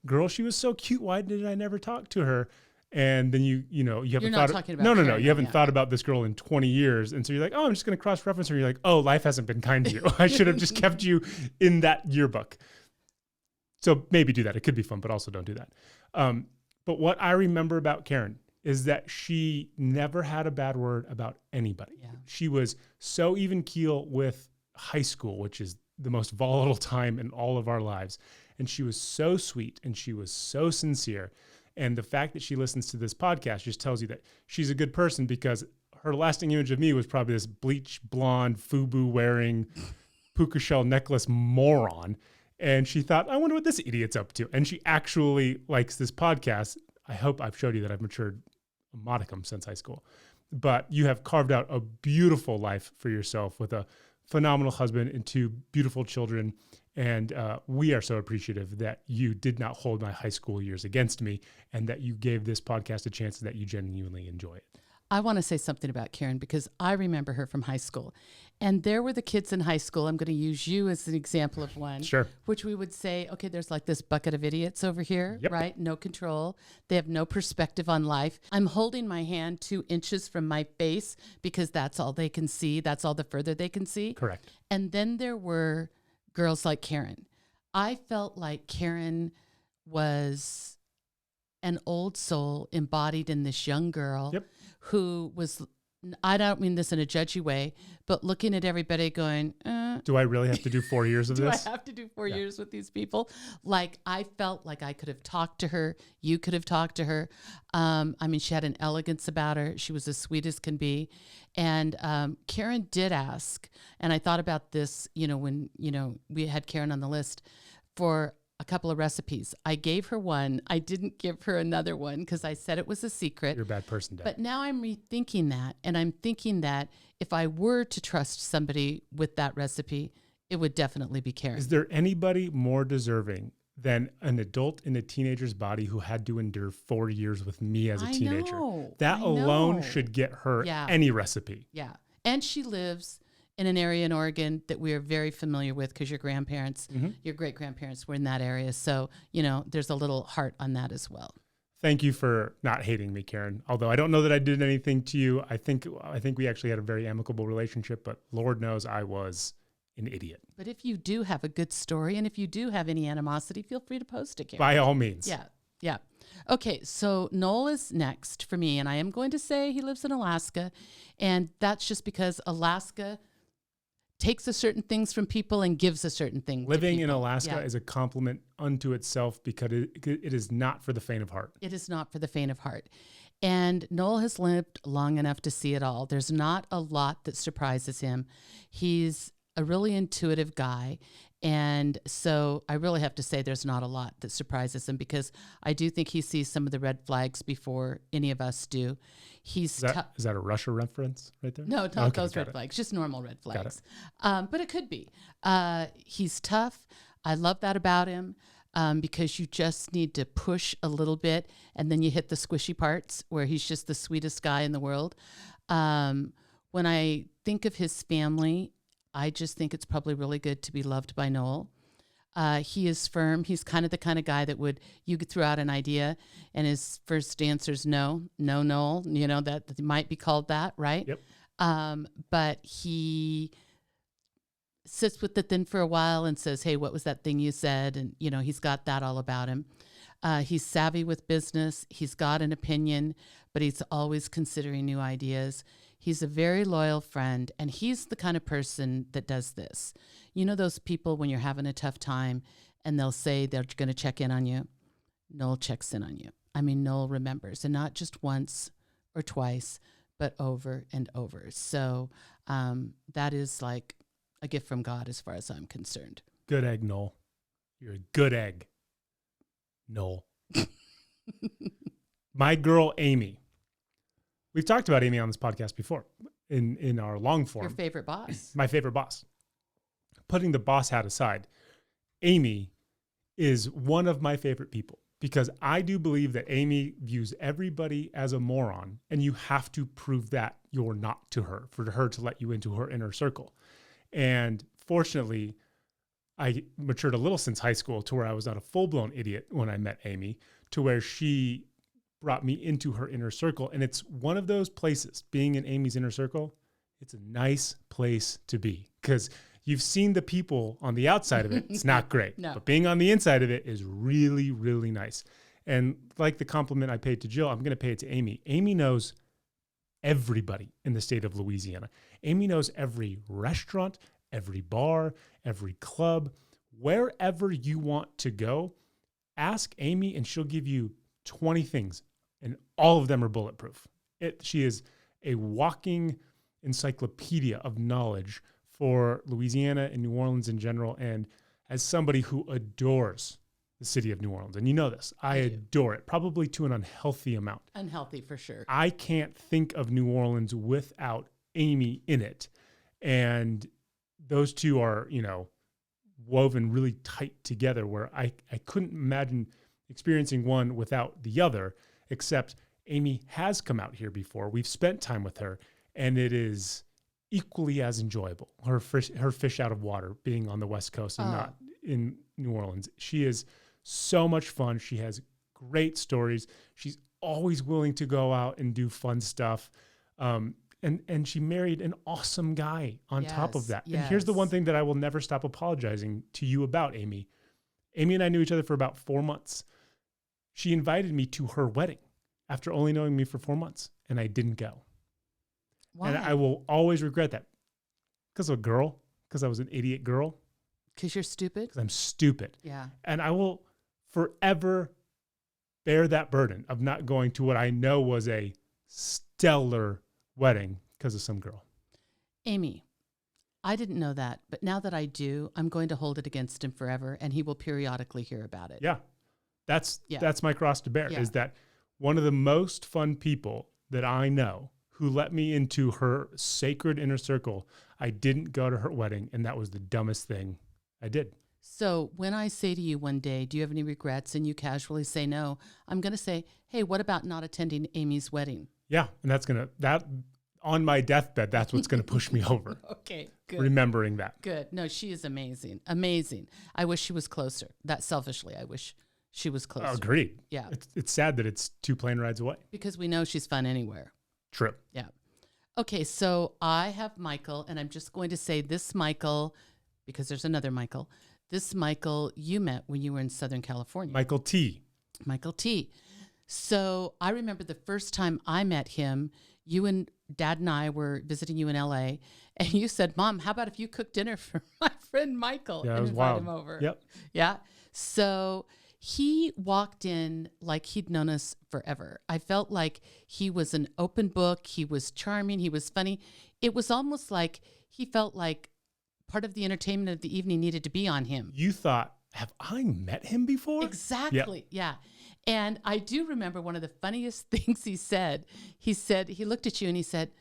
Speaker 1: girl. She was so cute. Why did I never talk to her? And then you haven't thought
Speaker 2: talking about
Speaker 1: no.
Speaker 2: Karen,
Speaker 1: You haven't
Speaker 2: yeah.
Speaker 1: thought about this girl in 20 years. And so you're like, oh, I'm just going to cross-reference her. You're like, oh, life hasn't been kind to you. I should have just kept you in that yearbook. So maybe do that. It could be fun, but also don't do that. But what I remember about Karen is that she never had a bad word about anybody.
Speaker 2: Yeah.
Speaker 1: She was so even keel with high school, which is the most volatile time in all of our lives. And she was so sweet and she was so sincere. And the fact that she listens to this podcast just tells you that she's a good person because her lasting image of me was probably this bleach blonde, FUBU wearing, puka shell necklace moron. And she thought, I wonder what this idiot's up to. And she actually likes this podcast. I hope I've showed you that I've matured a modicum since high school. But you have carved out a beautiful life for yourself with a phenomenal husband and 2 beautiful children. And we are so appreciative that you did not hold my high school years against me and that you gave this podcast a chance and that you genuinely enjoy it.
Speaker 2: I want to say something about Karen because I remember her from high school. And there were the kids in high school. I'm going to use you as an example of one.
Speaker 1: Sure.
Speaker 2: Which we would say, okay, there's like this bucket of idiots over here,
Speaker 1: Yep.
Speaker 2: right? No control. They have no perspective on life. I'm holding my hand 2 inches from my face because that's all they can see. That's all the further they can see.
Speaker 1: Correct.
Speaker 2: And then there were girls like Karen. I felt like Karen was an old soul embodied in this young girl
Speaker 1: Yep.
Speaker 2: who was, I don't mean this in a judgy way, but looking at everybody going,
Speaker 1: Do I really have to do 4 years of
Speaker 2: do
Speaker 1: this?
Speaker 2: I have to do 4 years with these people? Like, I felt like I could have talked to her. You could have talked to her. I mean, she had an elegance about her. She was as sweet as can be. And Karen did ask, and I thought about this, when, we had Karen on the list for a couple of recipes. I gave her one. I didn't give her another one because I said it was a secret.
Speaker 1: You're a bad person, Deb.
Speaker 2: But now I'm rethinking that. And I'm thinking that if I were to trust somebody with that recipe, it would definitely be Karen.
Speaker 1: Is there anybody more deserving than an adult in a teenager's body who had to endure 4 years with me as a teenager? That alone should get her any recipe.
Speaker 2: Yeah. And she lives in an area in Oregon that we are very familiar with because your grandparents, your great-grandparents were in that area. So, there's a little heart on that as well.
Speaker 1: Thank you for not hating me, Karen. Although I don't know that I did anything to you. I think we actually had a very amicable relationship, but Lord knows I was an idiot.
Speaker 2: But if you do have a good story and if you do have any animosity, feel free to post it, Karen.
Speaker 1: By all means.
Speaker 2: Yeah. Yeah. Okay. So Noel is next for me. And I am going to say he lives in Alaska. And that's just because Alaska takes a certain things from people and gives a certain thing.
Speaker 1: Living
Speaker 2: to
Speaker 1: in
Speaker 2: people.
Speaker 1: Alaska is a compliment unto itself because it is not for the faint of heart.
Speaker 2: It is not for the faint of heart. And Noel has lived long enough to see it all. There's not a lot that surprises him. He's a really intuitive guy. And so I really have to say there's not a lot that surprises him because I do think he sees some of the red flags before any of us do.
Speaker 1: Is that a Russia reference right there?
Speaker 2: No, not
Speaker 1: Okay,
Speaker 2: those red flags, just normal red
Speaker 1: Got
Speaker 2: flags. But it could be. He's tough. I love that about him because you just need to push a little bit and then you hit the squishy parts where he's just the sweetest guy in the world. When I think of his family, I just think it's probably really good to be loved by Noel. He is firm. He's kind of the kind of guy that you could throw out an idea and his first answer is no, Noel, that might be called that, right?
Speaker 1: Yep.
Speaker 2: But he sits with it then for a while and says, hey, what was that thing you said? And, he's got that all about him. He's savvy with business. He's got an opinion, but he's always considering new ideas. He's a very loyal friend, and he's the kind of person that does this. You know those people when you're having a tough time, and they'll say they're going to check in on you? Noel checks in on you. I mean, Noel remembers, and not just once or twice, but over and over. So that is like a gift from God as far as I'm concerned.
Speaker 1: Good egg, Noel. You're a good egg, Noel. My girl, Amy. We've talked about Amy on this podcast before in our long form.
Speaker 2: Your favorite boss.
Speaker 1: My favorite boss. Putting the boss hat aside, Amy is one of my favorite people because I do believe that Amy views everybody as a moron, and you have to prove that you're not to her for her to let you into her inner circle. And fortunately, I matured a little since high school to where I was not a full-blown idiot when I met Amy, to where she brought me into her inner circle. And it's one of those places, being in Amy's inner circle, it's a nice place to be because you've seen the people on the outside of it. It's not great,
Speaker 2: No.
Speaker 1: But being on the inside of it is really, really nice. And like the compliment I paid to Jill, I'm going to pay it to Amy. Amy knows everybody in the state of Louisiana. Amy knows every restaurant, every bar, every club, wherever you want to go. Ask Amy and she'll give you 20 things. And all of them are bulletproof. She is a walking encyclopedia of knowledge for Louisiana and New Orleans in general. And as somebody who adores the city of New Orleans, and you know this, I adore it, probably to an unhealthy amount.
Speaker 2: Unhealthy for sure.
Speaker 1: I can't think of New Orleans without Amy in it. And those two are, woven really tight together where I couldn't imagine experiencing one without the other, except Amy has come out here before. We've spent time with her, and it is equally as enjoyable. Her fish out of water being on the West Coast and not in New Orleans. She is so much fun. She has great stories. She's always willing to go out and do fun stuff. And she married an awesome guy on top of that.
Speaker 2: Yes.
Speaker 1: And here's the one thing that I will never stop apologizing to you about, Amy. Amy and I knew each other for about 4 months. She invited me to her wedding after only knowing me for 4 months, and I didn't go.
Speaker 2: Why?
Speaker 1: And I will always regret that. Because of a girl, because I was an idiot girl,
Speaker 2: Because you're stupid?
Speaker 1: because I'm stupid.
Speaker 2: Yeah.
Speaker 1: And I will forever bear that burden of not going to what I know was a stellar wedding because of some girl.
Speaker 2: Amy, I didn't know that, but now that I do, I'm going to hold it against him forever, and he will periodically hear about it.
Speaker 1: Yeah. That's my cross to bear,
Speaker 2: Yeah.
Speaker 1: is that one of the most fun people that I know who let me into her sacred inner circle, I didn't go to her wedding, and that was the dumbest thing I did.
Speaker 2: So when I say to you one day, do you have any regrets? And you casually say no, I'm going to say, hey, what about not attending Amy's wedding?
Speaker 1: Yeah, and that on my deathbed, that's what's going to push me over.
Speaker 2: Okay, good.
Speaker 1: Remembering that.
Speaker 2: Good. No, she is amazing. Amazing. I wish she was closer. That selfishly, I wish she was closer.
Speaker 1: Agreed.
Speaker 2: Yeah.
Speaker 1: It's sad that it's 2 plane rides away.
Speaker 2: Because we know she's fun anywhere.
Speaker 1: True.
Speaker 2: Yeah. Okay, so I have Michael, and I'm just going to say this Michael because there's another Michael. This Michael you met when you were in Southern California.
Speaker 1: Michael T.
Speaker 2: Michael T. So I remember the first time I met him, you and Dad and I were visiting you in LA, and you said, Mom, how about if you cook dinner for my friend Michael
Speaker 1: Yeah, it
Speaker 2: and
Speaker 1: was
Speaker 2: invite
Speaker 1: wild.
Speaker 2: him over?
Speaker 1: Yep.
Speaker 2: Yeah. So he walked in like he'd known us forever. I felt like he was an open book. He was charming. He was funny. It was almost like he felt like part of the entertainment of the evening needed to be on him.
Speaker 1: You thought, have I met him before?
Speaker 2: Exactly. Yeah. And I do remember one of the funniest things he said. He looked at you and he said,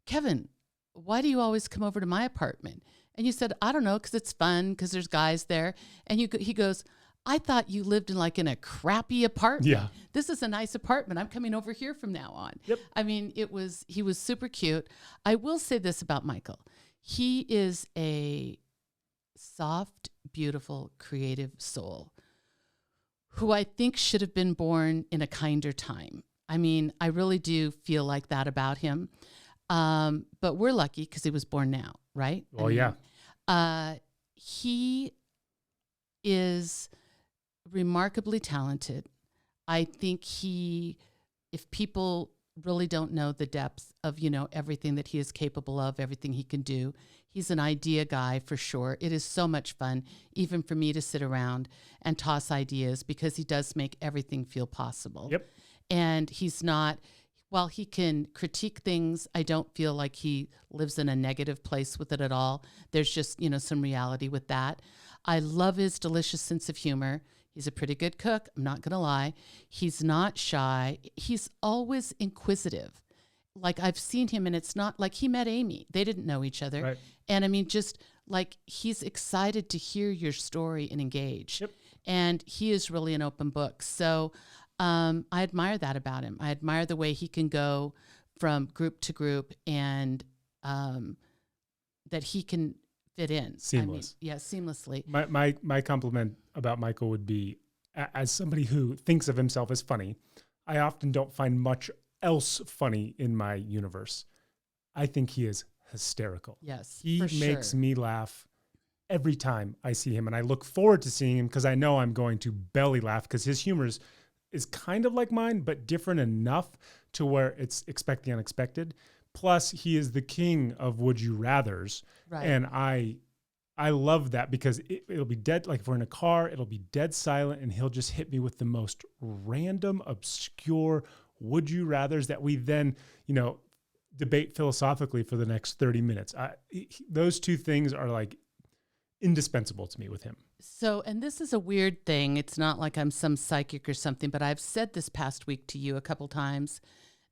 Speaker 2: Kevin, why do you always come over to my apartment? And you said, I don't know, because it's fun, because there's guys there. And he goes, I thought you lived in a crappy apartment.
Speaker 1: Yeah.
Speaker 2: This is a nice apartment. I'm coming over here from now on.
Speaker 1: Yep.
Speaker 2: I mean, he was super cute. I will say this about Michael. He is a soft, beautiful, creative soul who I think should have been born in a kinder time. I mean, I really do feel like that about him. But we're lucky because he was born now, right?
Speaker 1: Well, yeah.
Speaker 2: He is remarkably talented. I think if people really don't know the depth of, everything that he is capable of, everything he can do, he's an idea guy for sure. It is so much fun, even for me to sit around and toss ideas, because he does make everything feel possible.
Speaker 1: Yep.
Speaker 2: And he's not, while he can critique things, I don't feel like he lives in a negative place with it at all. There's just, some reality with that. I love his delicious sense of humor. He's a pretty good cook. I'm not going to lie. He's not shy. He's always inquisitive. Like, I've seen him, and it's not like he met Amy. They didn't know each other.
Speaker 1: Right.
Speaker 2: And I mean, just like, he's excited to hear your story and engage.
Speaker 1: Yep.
Speaker 2: And he is really an open book. So I admire that about him. I admire the way he can go from group to group, and that he can fit in.
Speaker 1: Seamless.
Speaker 2: I mean, yeah, seamlessly.
Speaker 1: My compliment about Michael would be, as somebody who thinks of himself as funny, I often don't find much else funny in my universe. I think he is hysterical.
Speaker 2: Yes,
Speaker 1: He
Speaker 2: for
Speaker 1: makes
Speaker 2: sure.
Speaker 1: me laugh every time I see him, and I look forward to seeing him because I know I'm going to belly laugh, because his humor is kind of like mine, but different enough to where it's expect the unexpected. Plus, he is the king of would you rathers.
Speaker 2: Right.
Speaker 1: And I love that, because it'll be dead. Like, if we're in a car, it'll be dead silent, and he'll just hit me with the most random, obscure would you rathers that we then, debate philosophically for the next 30 minutes. Those two things are like indispensable to me with him.
Speaker 2: So, and this is a weird thing. It's not like I'm some psychic or something, but I've said this past week to you a couple times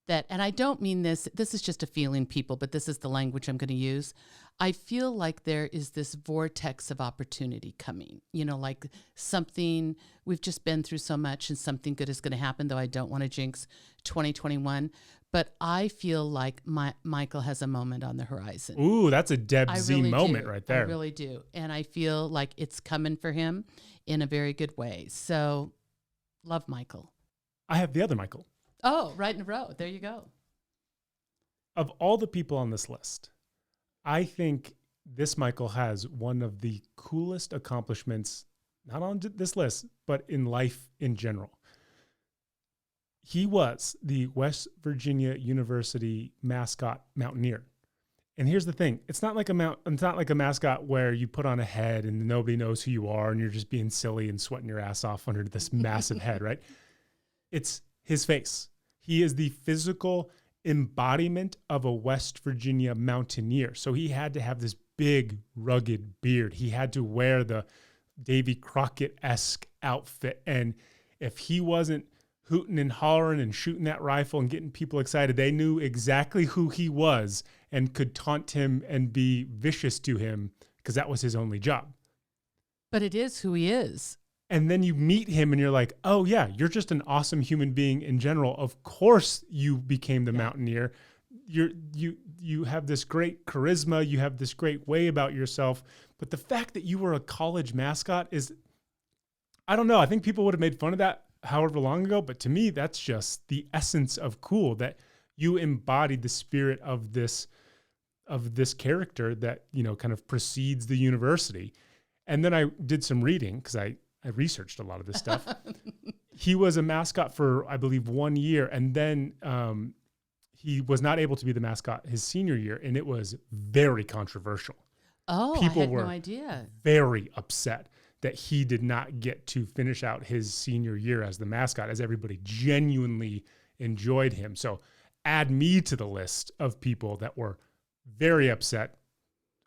Speaker 2: that, and I don't mean this is just a feeling, people, but this is the language I'm going to use. I feel like there is this vortex of opportunity coming, like something, we've just been through so much, and something good is going to happen, though I don't want to jinx 2021. But I feel like Michael has a moment on the horizon.
Speaker 1: Ooh, that's a Deb Z
Speaker 2: really
Speaker 1: moment
Speaker 2: do.
Speaker 1: right there.
Speaker 2: I really do. And I feel like it's coming for him in a very good way. So, love Michael.
Speaker 1: I have the other Michael.
Speaker 2: Oh, right in a row. There you go.
Speaker 1: Of all the people on this list, I think this Michael has one of the coolest accomplishments, not on this list, but in life in general. He was the West Virginia University mascot mountaineer. And here's the thing. It's not like a mascot where you put on a head and nobody knows who you are and you're just being silly and sweating your ass off under this massive head, right? It's his face. He is the physical embodiment of a West Virginia mountaineer. So he had to have this big, rugged beard. He had to wear the Davy Crockett-esque outfit. And if he wasn't hooting and hollering and shooting that rifle and getting people excited, they knew exactly who he was and could taunt him and be vicious to him, because that was his only job.
Speaker 2: But it is who he is.
Speaker 1: And then you meet him and you're like, oh yeah, you're just an awesome human being in general. Of course you became the mountaineer. You have this great charisma. You have this great way about yourself. But the fact that you were a college mascot is, I don't know. I think people would have made fun of that however long ago. But to me, that's just the essence of cool, that you embodied the spirit of this of this character that, kind of precedes the university. And then I did some reading because I researched a lot of this stuff. He was a mascot for, I believe, 1 year. And then he was not able to be the mascot his senior year. And it was very controversial.
Speaker 2: Oh,
Speaker 1: People
Speaker 2: I had
Speaker 1: were
Speaker 2: no idea.
Speaker 1: very upset that he did not get to finish out his senior year as the mascot, as everybody genuinely enjoyed him. So add me to the list of people that were very upset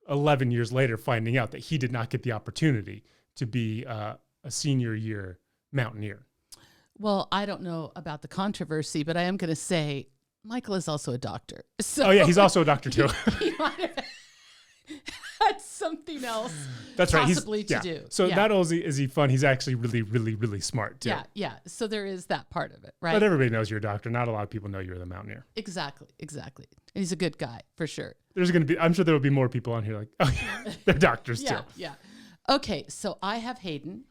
Speaker 1: 11 years later, finding out that he did not get the opportunity to be a senior year Mountaineer.
Speaker 2: Well, I don't know about the controversy, but I am going to say Michael is also a doctor. So
Speaker 1: Oh yeah, he's also a doctor too.
Speaker 2: he might have had something else
Speaker 1: That's right.
Speaker 2: possibly to do.
Speaker 1: So
Speaker 2: yeah.
Speaker 1: not only is he fun, he's actually really, really, really smart too.
Speaker 2: Yeah. So there is that part of it, right?
Speaker 1: But everybody knows you're a doctor. Not a lot of people know you're the Mountaineer.
Speaker 2: Exactly. And he's a good guy for sure.
Speaker 1: I'm sure there will be more people on here like, oh yeah, they're doctors too.
Speaker 2: Yeah. Okay, so I have Hayden,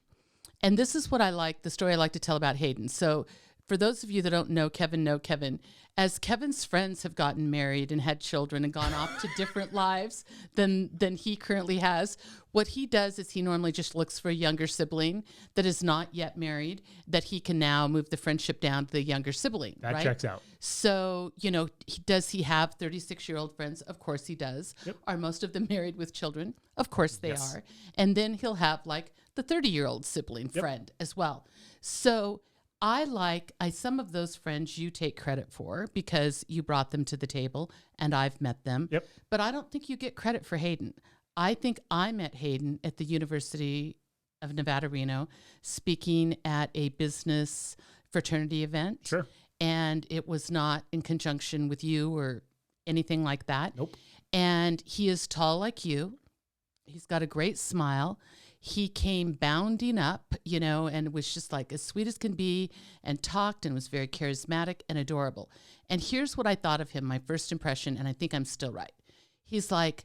Speaker 2: and this is what the story I like to tell about Hayden. So for those of you that don't know Kevin, as Kevin's friends have gotten married and had children and gone off to different lives than he currently has, what he does is he normally just looks for a younger sibling that is not yet married, that he can now move the friendship down to the younger sibling.
Speaker 1: That
Speaker 2: right?
Speaker 1: checks out.
Speaker 2: So, does he have 36-year-old friends? Of course he does.
Speaker 1: Yep.
Speaker 2: Are most of them married with children? Of course they
Speaker 1: Yes.
Speaker 2: are. And then he'll have like the 30-year-old sibling friend as well. So some of those friends you take credit for because you brought them to the table and I've met them.
Speaker 1: Yep.
Speaker 2: But I don't think you get credit for Hayden. I think I met Hayden at the University of Nevada, Reno, speaking at a business fraternity event.
Speaker 1: Sure.
Speaker 2: And it was not in conjunction with you or anything like that.
Speaker 1: Nope.
Speaker 2: And he is tall like you. He's got a great smile. He came bounding up, and was just like as sweet as can be and talked and was very charismatic and adorable. And here's what I thought of him, my first impression, and I think I'm still right. He's like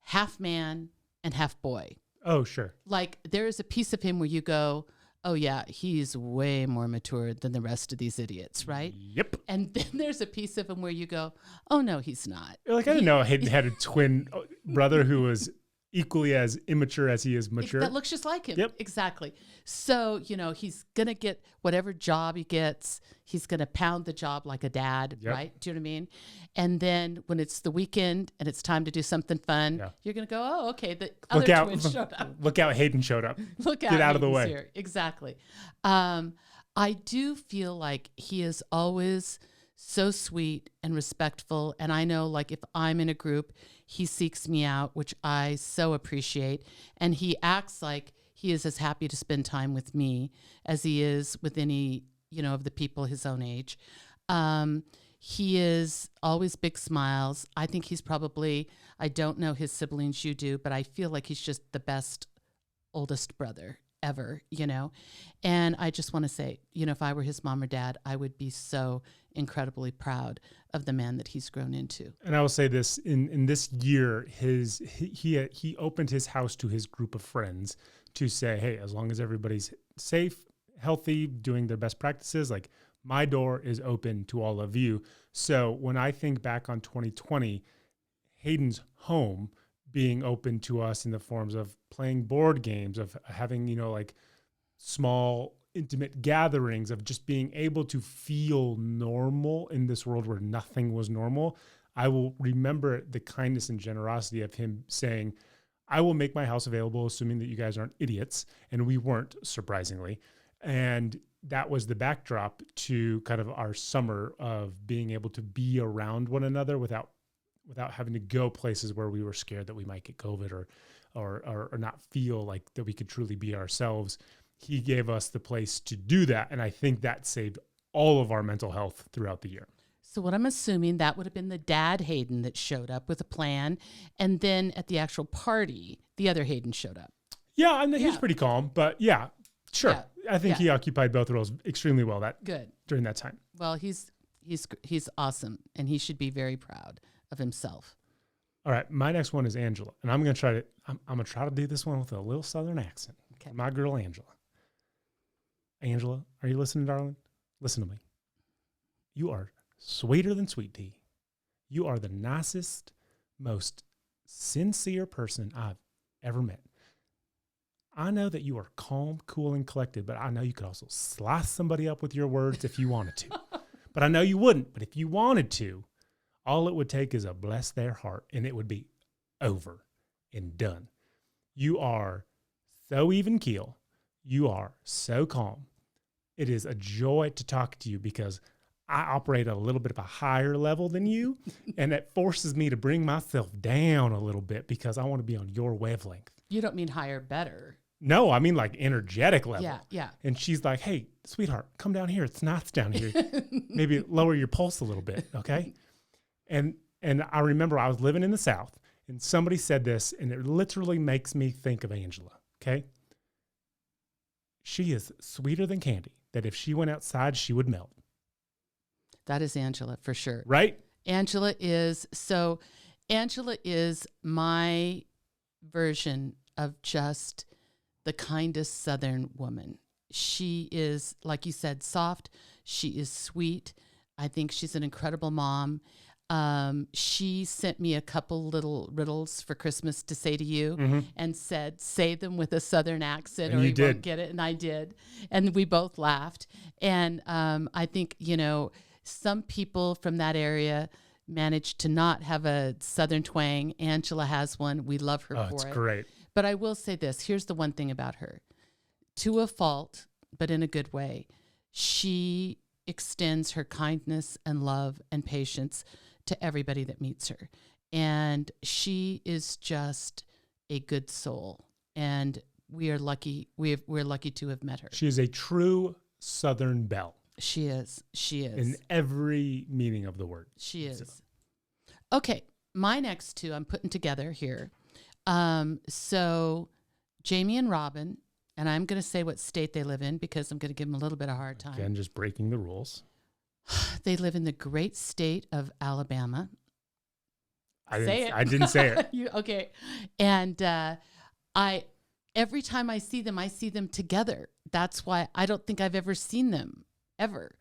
Speaker 2: half man and half boy.
Speaker 1: Oh, sure.
Speaker 2: Like there is a piece of him where you go, oh yeah, he's way more mature than the rest of these idiots, right?
Speaker 1: Yep.
Speaker 2: And then there's a piece of him where you go, oh no, he's not.
Speaker 1: Like, I didn't know Hayden had a twin brother who was equally as immature as he is mature.
Speaker 2: That looks just like him.
Speaker 1: Yep.
Speaker 2: Exactly. So, he's going to get whatever job he gets. He's going to pound the job like a dad,
Speaker 1: Yep.
Speaker 2: right? Do you know what I mean? And then when it's the weekend and it's time to do something fun,
Speaker 1: Yeah.
Speaker 2: you're going to go, oh, okay, the
Speaker 1: Look
Speaker 2: other
Speaker 1: out.
Speaker 2: twin showed up.
Speaker 1: Look out, Hayden showed up.
Speaker 2: Look out.
Speaker 1: Get out of the
Speaker 2: Hayden's
Speaker 1: way.
Speaker 2: Here. Exactly. I do feel like he is always so sweet and respectful. And I know, like, if I'm in a group, he seeks me out, which I so appreciate. And he acts like he is as happy to spend time with me as he is with any, of the people his own age. He is always big smiles. I think he's probably, I don't know his siblings, you do, but I feel like he's just the best oldest brother ever, And I just want to say, if I were his mom or dad, I would be so incredibly proud of the man that he's grown into.
Speaker 1: And I will say this, in this year, he opened his house to his group of friends to say, hey, as long as everybody's safe, healthy, doing their best practices, like my door is open to all of you. So when I think back on 2020, Hayden's home being open to us in the forms of playing board games, of having, like small intimate gatherings, of just being able to feel normal in this world where nothing was normal. I will remember the kindness and generosity of him saying, I will make my house available, assuming that you guys aren't idiots. And we weren't, surprisingly. And that was the backdrop to kind of our summer of being able to be around one another without having to go places where we were scared that we might get COVID or not feel like that we could truly be ourselves. He gave us the place to do that. And I think that saved all of our mental health throughout the year.
Speaker 2: So what I'm assuming, that would have been the dad Hayden that showed up with a plan. And then at the actual party, the other Hayden showed up.
Speaker 1: Yeah, I mean, he was pretty calm, but yeah, sure.
Speaker 2: Yeah.
Speaker 1: I think he occupied both roles extremely well during that time.
Speaker 2: Well, he's awesome, and he should be very proud of himself.
Speaker 1: All right, my next one is Angela, and I'm gonna try to do this one with a little Southern accent.
Speaker 2: Okay.
Speaker 1: My girl Angela. Angela, are you listening, darling? Listen to me. You are sweeter than sweet tea. You are the nicest, most sincere person I've ever met. I know that you are calm, cool, and collected, but I know you could also slice somebody up with your words if you wanted to. But I know you wouldn't. But if you wanted to, all it would take is a bless their heart, and it would be over and done. You are so even keel. You are so calm. It is a joy to talk to you because I operate at a little bit of a higher level than you, and it forces me to bring myself down a little bit because I want to be on your wavelength.
Speaker 2: You don't mean higher, better.
Speaker 1: No, I mean like energetic level.
Speaker 2: Yeah, yeah.
Speaker 1: And she's like, hey, sweetheart, come down here. It's nice down here. Maybe lower your pulse a little bit, okay? And I remember I was living in the South, and somebody said this, and it literally makes me think of Angela, okay? She is sweeter than candy, that if she went outside, she would melt.
Speaker 2: That is Angela for sure.
Speaker 1: Right?
Speaker 2: Angela is my version of just the kindest Southern woman. She is, like you said, soft. She is sweet. I think she's an incredible mom. She sent me a couple little riddles for Christmas to say to you and said, say them with a Southern accent
Speaker 1: And
Speaker 2: or
Speaker 1: you
Speaker 2: you
Speaker 1: did.
Speaker 2: won't get it. And I did. And we both laughed. And I think, some people from that area managed to not have a Southern twang. Angela has one. We love her for
Speaker 1: It's
Speaker 2: it.
Speaker 1: great.
Speaker 2: But I will say this. Here's the one thing about her. To a fault, but in a good way, she extends her kindness and love and patience to everybody that meets her. And she is just a good soul. And we are lucky. We're lucky to have met her.
Speaker 1: She is a true Southern belle.
Speaker 2: She is. She is.
Speaker 1: In every meaning of the word.
Speaker 2: She is.
Speaker 1: So.
Speaker 2: Okay. My next two I'm putting together here. So Jamie and Robin, and I'm going to say what state they live in because I'm going to give them a little bit of a hard time.
Speaker 1: Again, just breaking the rules.
Speaker 2: They live in the great state of Alabama.
Speaker 1: I
Speaker 2: Say
Speaker 1: didn't say it.
Speaker 2: Okay. And every time I see them together. That's why I don't think I've ever seen them ever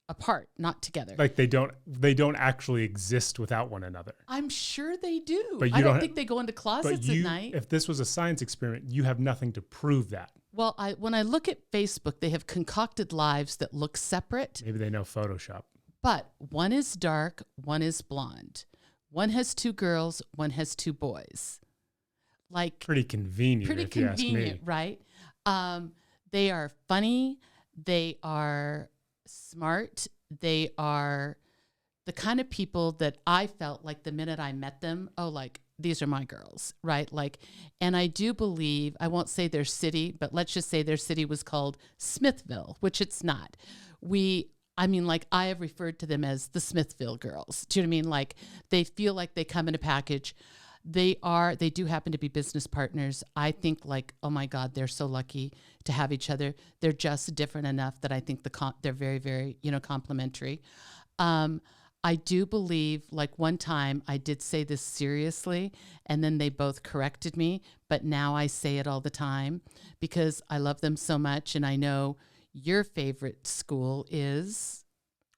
Speaker 2: apart, not together.
Speaker 1: Like they don't actually exist without one another.
Speaker 2: I'm sure they do.
Speaker 1: But
Speaker 2: I don't think they go into closets
Speaker 1: but
Speaker 2: at night.
Speaker 1: If this was a science experiment, you have nothing to prove that.
Speaker 2: Well, when I look at Facebook, they have concocted lives that look separate.
Speaker 1: Maybe they know Photoshop.
Speaker 2: But one is dark, one is blonde. One has two girls, one has two boys. Like
Speaker 1: Pretty convenient, if you ask me.
Speaker 2: Right? They are funny. They are smart. They are the kind of people that I felt like the minute I met them, these are my girls, right? And I do believe, I won't say their city, but let's just say their city was called Smithville, which it's not. I have referred to them as the Smithville girls. Do you know what I mean? They feel like they come in a package. They do happen to be business partners. I think oh my God, they're so lucky to have each other. They're just different enough that I think they're very, very, complimentary. I do believe one time I did say this seriously and then they both corrected me, but now I say it all the time because I love them so much. And I know your favorite school is...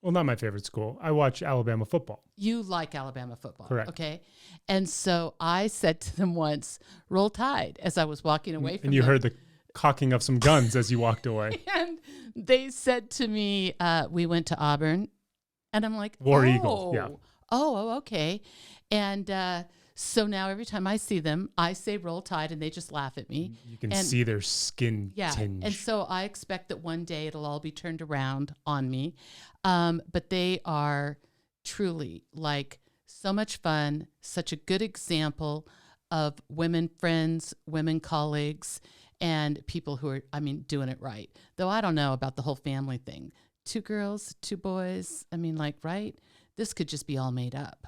Speaker 1: Well, not my favorite school. I watch Alabama football.
Speaker 2: You like Alabama football.
Speaker 1: Correct.
Speaker 2: Okay. And so I said to them once, roll tide, as I was walking away from them.
Speaker 1: And you heard the cocking of some guns as you walked away.
Speaker 2: And they said to me, we went to Auburn. And I'm like,
Speaker 1: War Eagle. Yeah.
Speaker 2: Oh, okay. And so now every time I see them, I say roll tide and they just laugh at me.
Speaker 1: You can see their skin tinge.
Speaker 2: And so I expect that one day it'll all be turned around on me. But they are truly so much fun, such a good example of women friends, women colleagues, and people who are, doing it right. Though I don't know about the whole family thing. 2 girls, 2 boys. Right? This could just be all made up.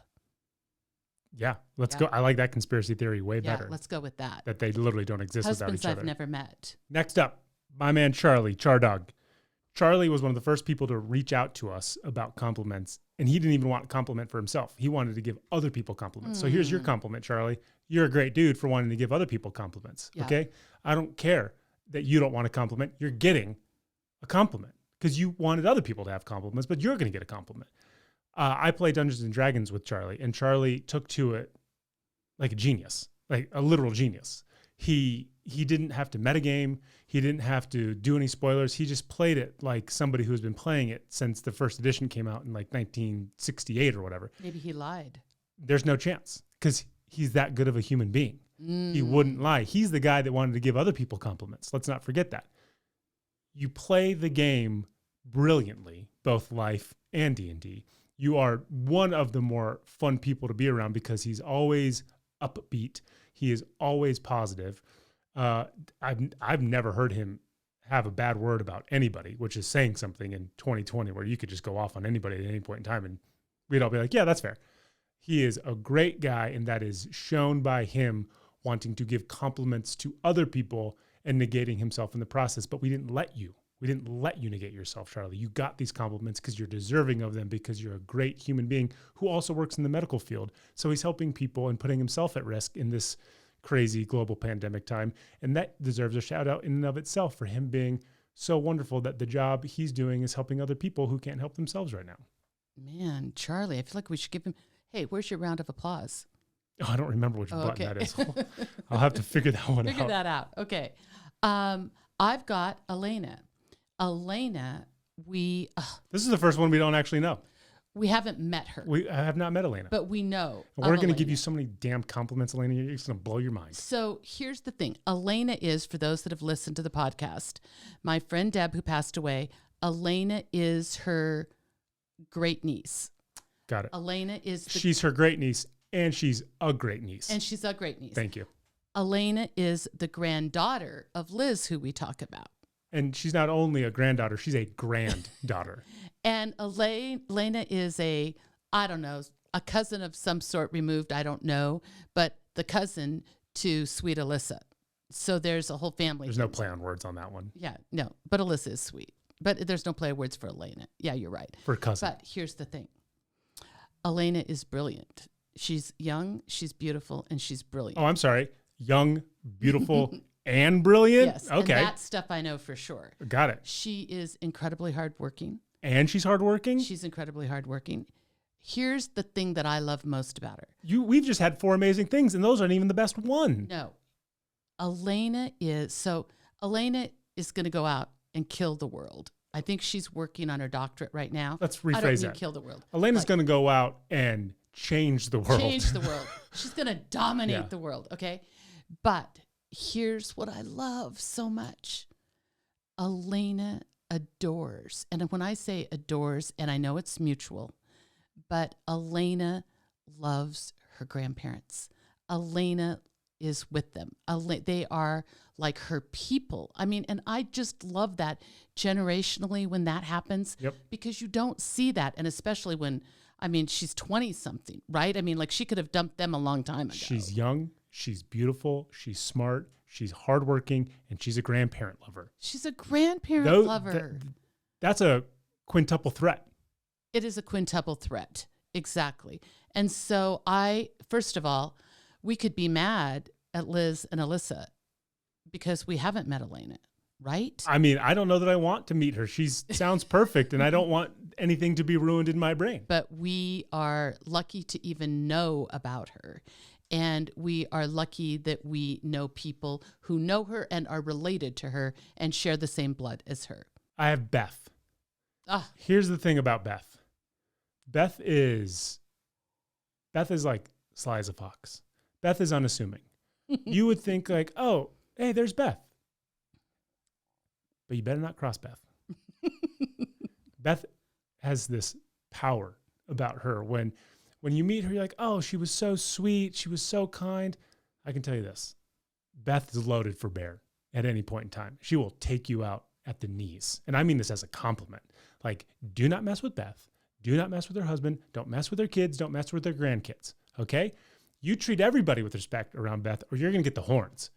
Speaker 1: Yeah, let's go. I like that conspiracy theory way better.
Speaker 2: Let's go with that.
Speaker 1: That they literally don't exist
Speaker 2: Husbands
Speaker 1: without each other.
Speaker 2: I've never met.
Speaker 1: Next up, my man Charlie, Chardog. Charlie was one of the first people to reach out to us about compliments, and he didn't even want a compliment for himself. He wanted to give other people compliments. So here's your compliment, Charlie. You're a great dude for wanting to give other people compliments, okay? I don't care that you don't want a compliment. You're getting a compliment because you wanted other people to have compliments, but you're going to get a compliment. I play Dungeons & Dragons with Charlie, and Charlie took to it like a genius, like a literal genius. He didn't have to metagame. He didn't have to do any spoilers. He just played it like somebody who's been playing it since the first edition came out in like 1968 or whatever.
Speaker 2: Maybe he lied.
Speaker 1: There's no chance because he's that good of a human being. He wouldn't lie. He's the guy that wanted to give other people compliments. Let's not forget that. You play the game brilliantly, both life and D&D. You are one of the more fun people to be around because he's always upbeat. He is always positive. I've never heard him have a bad word about anybody, which is saying something in 2020 where you could just go off on anybody at any point in time and we'd all be like, yeah, that's fair. He is a great guy, and that is shown by him wanting to give compliments to other people and negating himself in the process. But we didn't let you. We didn't let you negate yourself, Charlie. You got these compliments because you're deserving of them, because you're a great human being who also works in the medical field. So he's helping people and putting himself at risk in this crazy global pandemic time. And that deserves a shout out in and of itself for him being so wonderful that the job he's doing is helping other people who can't help themselves right now.
Speaker 2: Man, Charlie, I feel like we should give him, hey, where's your round of applause?
Speaker 1: Oh, I don't remember which button that is. I'll have to figure that one out.
Speaker 2: Figure that out. Okay. I've got Elena. Elena,
Speaker 1: this is the first one we don't actually know.
Speaker 2: We haven't met her.
Speaker 1: I have not met Elena.
Speaker 2: But we know.
Speaker 1: And we're going to give you so many damn compliments, Elena. It's going to blow your mind.
Speaker 2: So here's the thing. Elena is, for those that have listened to the podcast, my friend Deb, who passed away, Elena is her great niece.
Speaker 1: Got it.
Speaker 2: Elena is
Speaker 1: she's her great niece, and she's a great niece.
Speaker 2: And she's a great niece.
Speaker 1: Thank you.
Speaker 2: Elena is the granddaughter of Liz, who we talk about.
Speaker 1: And she's not only a granddaughter, she's a granddaughter.
Speaker 2: And Elena is a cousin of some sort removed, I don't know, but the cousin to sweet Alyssa. So there's a whole family.
Speaker 1: There's no play on words on that one.
Speaker 2: Yeah, no, but Alyssa is sweet. But there's no play on words for Elena. Yeah, you're right.
Speaker 1: For cousin.
Speaker 2: But here's the thing. Elena is brilliant. She's young, she's beautiful, and she's brilliant.
Speaker 1: Oh, I'm sorry. Young, beautiful, and brilliant?
Speaker 2: Yes.
Speaker 1: Okay.
Speaker 2: And that stuff I know for sure.
Speaker 1: Got it.
Speaker 2: She is incredibly hardworking.
Speaker 1: And she's hardworking?
Speaker 2: She's incredibly hardworking. Here's the thing that I love most about her.
Speaker 1: We've just had 4 amazing things, and those aren't even the best one.
Speaker 2: No. Elena is going to go out and kill the world. I think she's working on her doctorate right now.
Speaker 1: Let's rephrase
Speaker 2: I don't mean
Speaker 1: that.
Speaker 2: Kill the world.
Speaker 1: Elena's going to go out and change the world.
Speaker 2: Change the world. She's going to dominate the world, okay? But here's what I love so much. Elena adores, and when I say adores, and I know it's mutual, but Elena loves her grandparents. Elena is with them. They are like her people. I mean, and I just love that generationally when that happens, because you don't see that. And especially when, I mean, she's 20 something, right? I mean, like she could have dumped them a long time ago.
Speaker 1: She's young, she's beautiful, she's smart, she's hardworking, and she's a grandparent lover.
Speaker 2: She's a grandparent lover.
Speaker 1: That's a quintuple threat.
Speaker 2: It is a quintuple threat. Exactly. And so first of all, we could be mad at Liz and Alyssa because we haven't met Elena, right?
Speaker 1: I mean, I don't know that I want to meet her. She sounds perfect, and I don't want anything to be ruined in my brain.
Speaker 2: But we are lucky to even know about her. And we are lucky that we know people who know her and are related to her and share the same blood as her.
Speaker 1: I have Beth. Here's the thing about Beth. Beth is like sly as a fox. Beth is unassuming. You would think like, oh, hey, there's Beth. But you better not cross Beth. Beth has this power about her. When you meet her, you're like, oh, she was so sweet. She was so kind. I can tell you this. Beth is loaded for bear at any point in time. She will take you out at the knees. And I mean this as a compliment. Like, do not mess with Beth. Do not mess with her husband. Don't mess with her kids. Don't mess with their grandkids. Okay? You treat everybody with respect around Beth, or you're going to get the horns.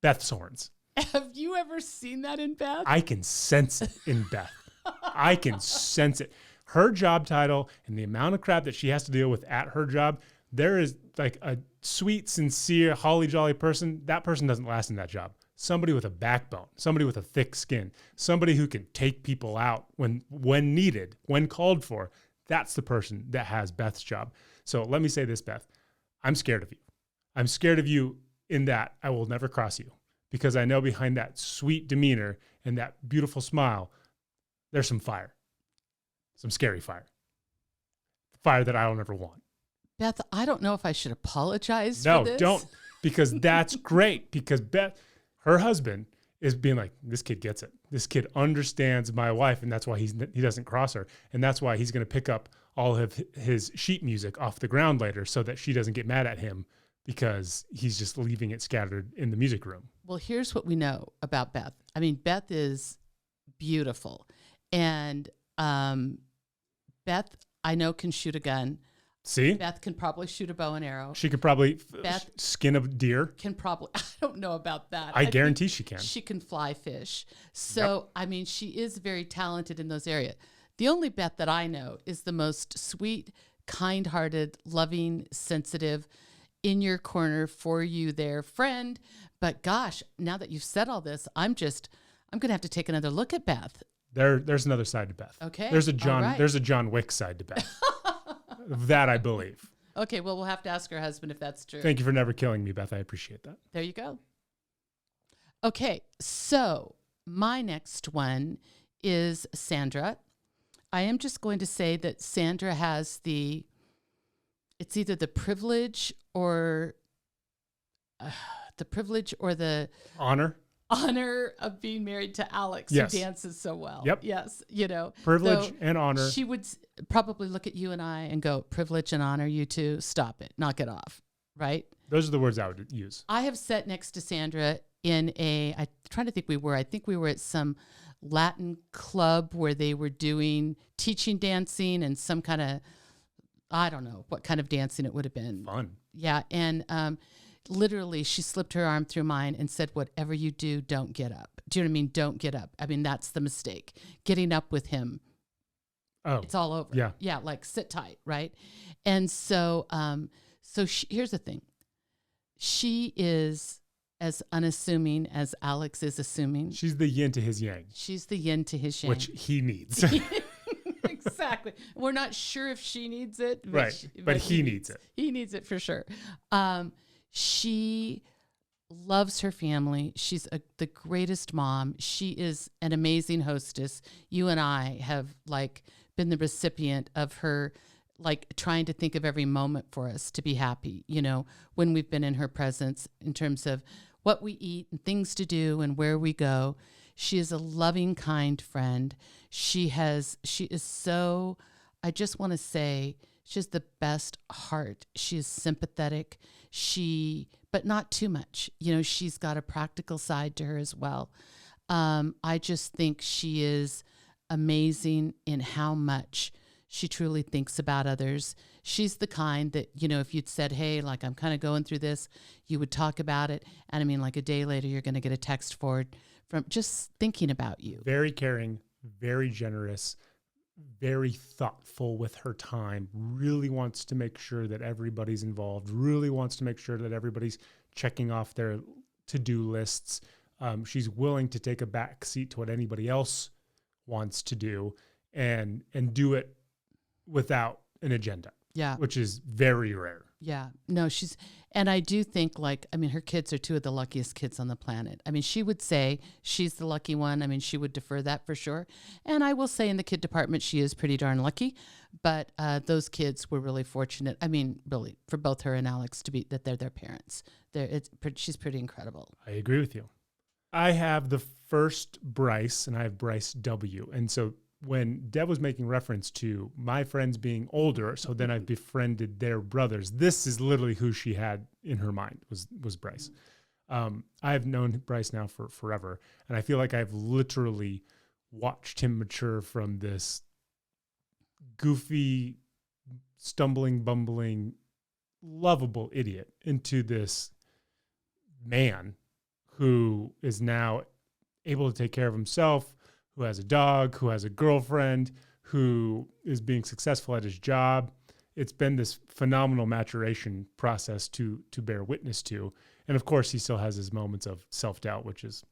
Speaker 1: Beth's horns.
Speaker 2: Have you ever seen that in Beth?
Speaker 1: I can sense it in Beth. I can sense it. Her job title and the amount of crap that she has to deal with at her job, there is like a sweet, sincere, holly jolly person. That person doesn't last in that job. Somebody with a backbone, somebody with a thick skin, somebody who can take people out when needed, when called for. That's the person that has Beth's job. So let me say this, Beth. I'm scared of you. I'm scared of you in that I will never cross you, because I know behind that sweet demeanor and that beautiful smile, there's some fire, some scary fire that I don't ever want.
Speaker 2: Beth, I don't know if I should apologize
Speaker 1: No,
Speaker 2: for this.
Speaker 1: don't, because that's great. Because Beth, her husband, is being like, this kid gets it. This kid understands my wife, and that's why he doesn't cross her. And that's why he's going to pick up all of his sheet music off the ground later so that she doesn't get mad at him because he's just leaving it scattered in the music room.
Speaker 2: Well, here's what we know about Beth. I mean, Beth is beautiful. And Beth, I know, can shoot a gun.
Speaker 1: See?
Speaker 2: Beth can probably shoot a bow and arrow.
Speaker 1: She could probably
Speaker 2: Beth
Speaker 1: skin a deer.
Speaker 2: Can probably, I don't know about that.
Speaker 1: I guarantee she can.
Speaker 2: She can fly fish. So, I mean, she is very talented in those areas. The only Beth that I know is the most sweet, kind-hearted, loving, sensitive, in your corner for you there friend. But gosh, now that you've said all this, I'm going to have to take another look at Beth.
Speaker 1: There's another side to Beth.
Speaker 2: Okay.
Speaker 1: There's a
Speaker 2: right.
Speaker 1: There's a John Wick side to Beth. That I believe.
Speaker 2: Okay, well, we'll have to ask her husband if that's true.
Speaker 1: Thank you for never killing me, Beth. I appreciate that.
Speaker 2: There you go. Okay, so my next one is Sandra. I am just going to say that Sandra has it's either the privilege or the honor of being married to Alex,
Speaker 1: yes.
Speaker 2: who dances so well.
Speaker 1: Yep.
Speaker 2: Yes,
Speaker 1: privilege and honor.
Speaker 2: She would probably look at you and I and go, privilege and honor, you two, stop it, knock it off, right?
Speaker 1: Those are the words I would use. I
Speaker 2: have sat next to Sandra I'm trying to think I think we were at some Latin club where they were teaching dancing and some kind of, I don't know what kind of dancing it would have been.
Speaker 1: Fun.
Speaker 2: Yeah, and literally, she slipped her arm through mine and said, whatever you do, don't get up. Do you know what I mean? Don't get up. I mean, that's the mistake. Getting up with him, it's all over.
Speaker 1: Yeah.
Speaker 2: Yeah, like sit tight, right? And so here's the thing. She is as unassuming as Alex is assuming.
Speaker 1: She's the yin to his yang.
Speaker 2: She's the yin to his yang.
Speaker 1: Which he needs.
Speaker 2: Exactly. We're not sure if she needs it.
Speaker 1: But he needs it.
Speaker 2: He needs it for sure. She loves her family. She's the greatest mom. She is an amazing hostess. You and I have been the recipient of her trying to think of every moment for us to be happy, when we've been in her presence in terms of what we eat and things to do and where we go. She is a loving, kind friend. She is so, I just want to say, she has the best heart. She is sympathetic. But not too much. She's got a practical side to her as well. I just think she is amazing in how much she truly thinks about others. She's the kind that, if you'd said, hey, I'm kind of going through this, you would talk about it. And I mean, a day later, you're going to get a text forward from just thinking about you.
Speaker 1: Very caring, very generous, very thoughtful with her time, really wants to make sure that everybody's involved, really wants to make sure that everybody's checking off their to-do lists. She's willing to take a back seat to what anybody else wants to do and do it without an agenda.
Speaker 2: Yeah.
Speaker 1: Which is very rare.
Speaker 2: Yeah. No, and I do think her kids are two of the luckiest kids on the planet. I mean, she would say she's the lucky one. I mean, she would defer that for sure. And I will say in the kid department, she is pretty darn lucky, but those kids were really fortunate. I mean, really for both her and Alex that they're their parents. She's pretty incredible.
Speaker 1: I agree with you. I have the first Bryce and I have Bryce W. And so when Deb was making reference to my friends being older, so then I befriended their brothers, this is literally who she had in her mind was Bryce. I've known Bryce now for forever, and I feel like I've literally watched him mature from this goofy, stumbling, bumbling, lovable idiot into this man who is now able to take care of himself, who has a dog, who has a girlfriend, who is being successful at his job. It's been this phenomenal maturation process to bear witness to. And of course, he still has his moments of self-doubt, which is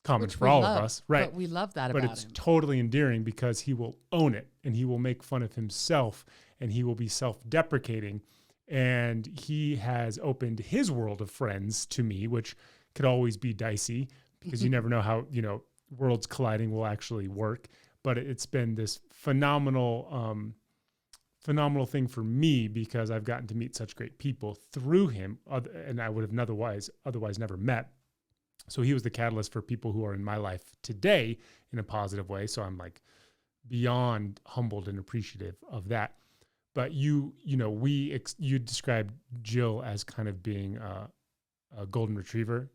Speaker 1: common for all of us. Right.
Speaker 2: But we love that about him.
Speaker 1: But it's totally endearing because he will own it and he will make fun of himself and he will be self-deprecating. And he has opened his world of friends to me, which could always be dicey because you never know how, worlds colliding will actually work. But it's been this phenomenal thing for me because I've gotten to meet such great people through him, and I would have otherwise never met. So he was the catalyst for people who are in my life today in a positive way. So I'm like beyond humbled and appreciative of that. But you described Jill as kind of being a golden retriever.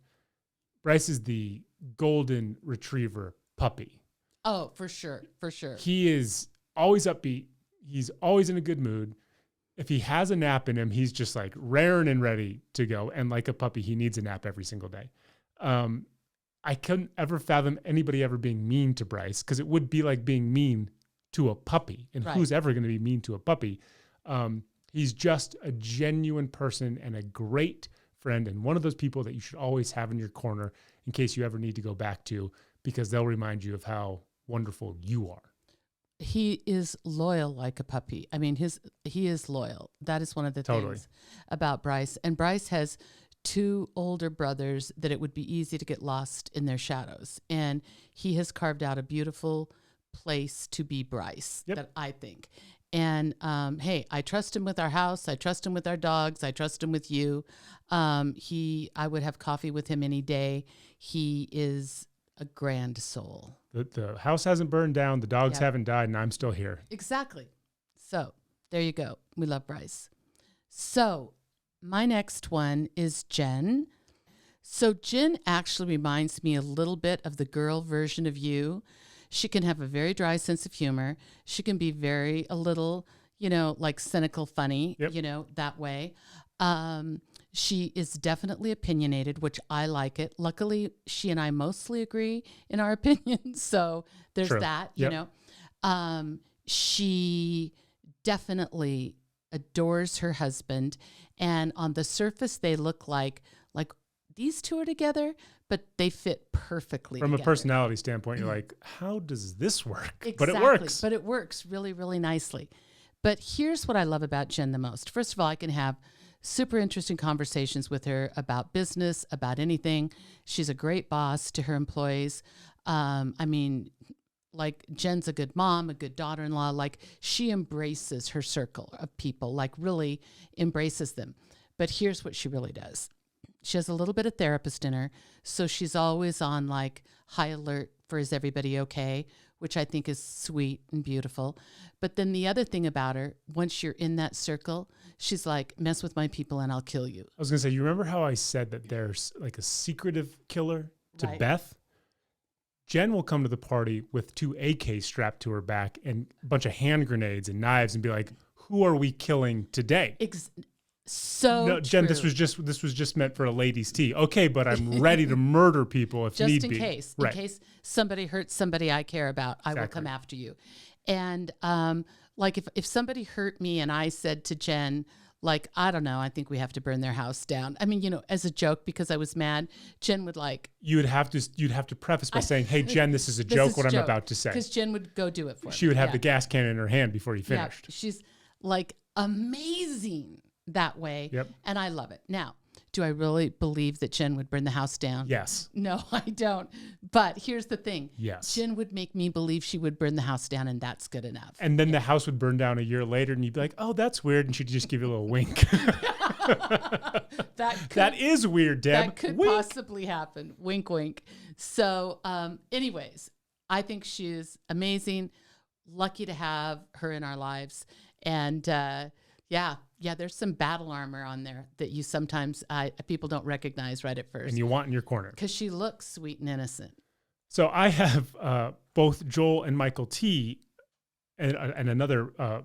Speaker 1: Bryce is the golden retriever puppy.
Speaker 2: Oh, for sure. For sure.
Speaker 1: He is always upbeat. He's always in a good mood. If he has a nap in him, he's just like raring and ready to go. And like a puppy, he needs a nap every single day. I couldn't ever fathom anybody ever being mean to Bryce because it would be like being mean to a puppy. And who's ever going to be mean to a puppy? He's just a genuine person and a great friend and one of those people that you should always have in your corner in case you ever need to go back to because they'll remind you of how wonderful you are.
Speaker 2: He is loyal like a puppy. I mean, he is loyal. That is one of the things about Bryce. And Bryce has 2 older brothers that it would be easy to get lost in their shadows. And he has carved out a beautiful place to be Bryce, that I think. And hey, I trust him with our house. I trust him with our dogs. I trust him with you. I would have coffee with him any day. He is a grand soul.
Speaker 1: The house hasn't burned down. The dogs haven't died, and I'm still here.
Speaker 2: Exactly. So there you go. We love Bryce. So my next one is Jen. So Jen actually reminds me a little bit of the girl version of you. She can have a very dry sense of humor. She can be a little, like cynical funny, that way. She is definitely opinionated, which I like it. Luckily, she and I mostly agree in our opinions. So there's that, She definitely adores her husband. And on the surface, they look like these 2 are together, but they fit perfectly
Speaker 1: From
Speaker 2: together.
Speaker 1: A personality standpoint, you're like, how does this work?
Speaker 2: Exactly.
Speaker 1: But it works.
Speaker 2: But it works really, really nicely. But here's what I love about Jen the most. First of all, I can have super interesting conversations with her about business, about anything. She's a great boss to her employees. Jen's a good mom, a good daughter-in-law. She embraces her circle of people, really embraces them. But here's what she really does. She has a little bit of therapist in her, so she's always on high alert for is everybody okay, which I think is sweet and beautiful. But then the other thing about her, once you're in that circle, she's like, mess with my people and I'll kill you.
Speaker 1: I was going to say, you remember how I said that there's a secretive killer to Beth? Jen will come to the party with 2 AKs strapped to her back and a bunch of hand grenades and knives and be like, who are we killing today?
Speaker 2: No,
Speaker 1: Jen,
Speaker 2: true.
Speaker 1: this was just meant for a ladies' tea. Okay, but I'm ready to murder people if need be.
Speaker 2: Just in case somebody hurts somebody I care about, I will come after you. And if somebody hurt me and I said to Jen, I don't know, I think we have to burn their house down. I mean, as a joke because I was mad, Jen would you'd have to preface by saying, hey, Jen, this is a joke, I'm about to say. Because Jen would go do it for me.
Speaker 1: She would have the gas can in her hand before you finished.
Speaker 2: Yeah, she's amazing that way.
Speaker 1: Yep.
Speaker 2: And I love it. Now, do I really believe that Jen would burn the house down?
Speaker 1: Yes.
Speaker 2: No, I don't. But here's the thing.
Speaker 1: Yes.
Speaker 2: Jen would make me believe she would burn the house down, and that's good enough.
Speaker 1: And then the house would burn down a year later, and you'd be like, oh, that's weird. And she'd just give you a little wink. That is weird, Deb.
Speaker 2: That could
Speaker 1: wink.
Speaker 2: possibly happen. Wink, wink. So anyways, I think she's amazing. Lucky to have her in our lives. And yeah, there's some battle armor on there that you sometimes people don't recognize right at first.
Speaker 1: And you want in your corner.
Speaker 2: Because she looks sweet and innocent.
Speaker 1: So I have both Joel and Michael T. and another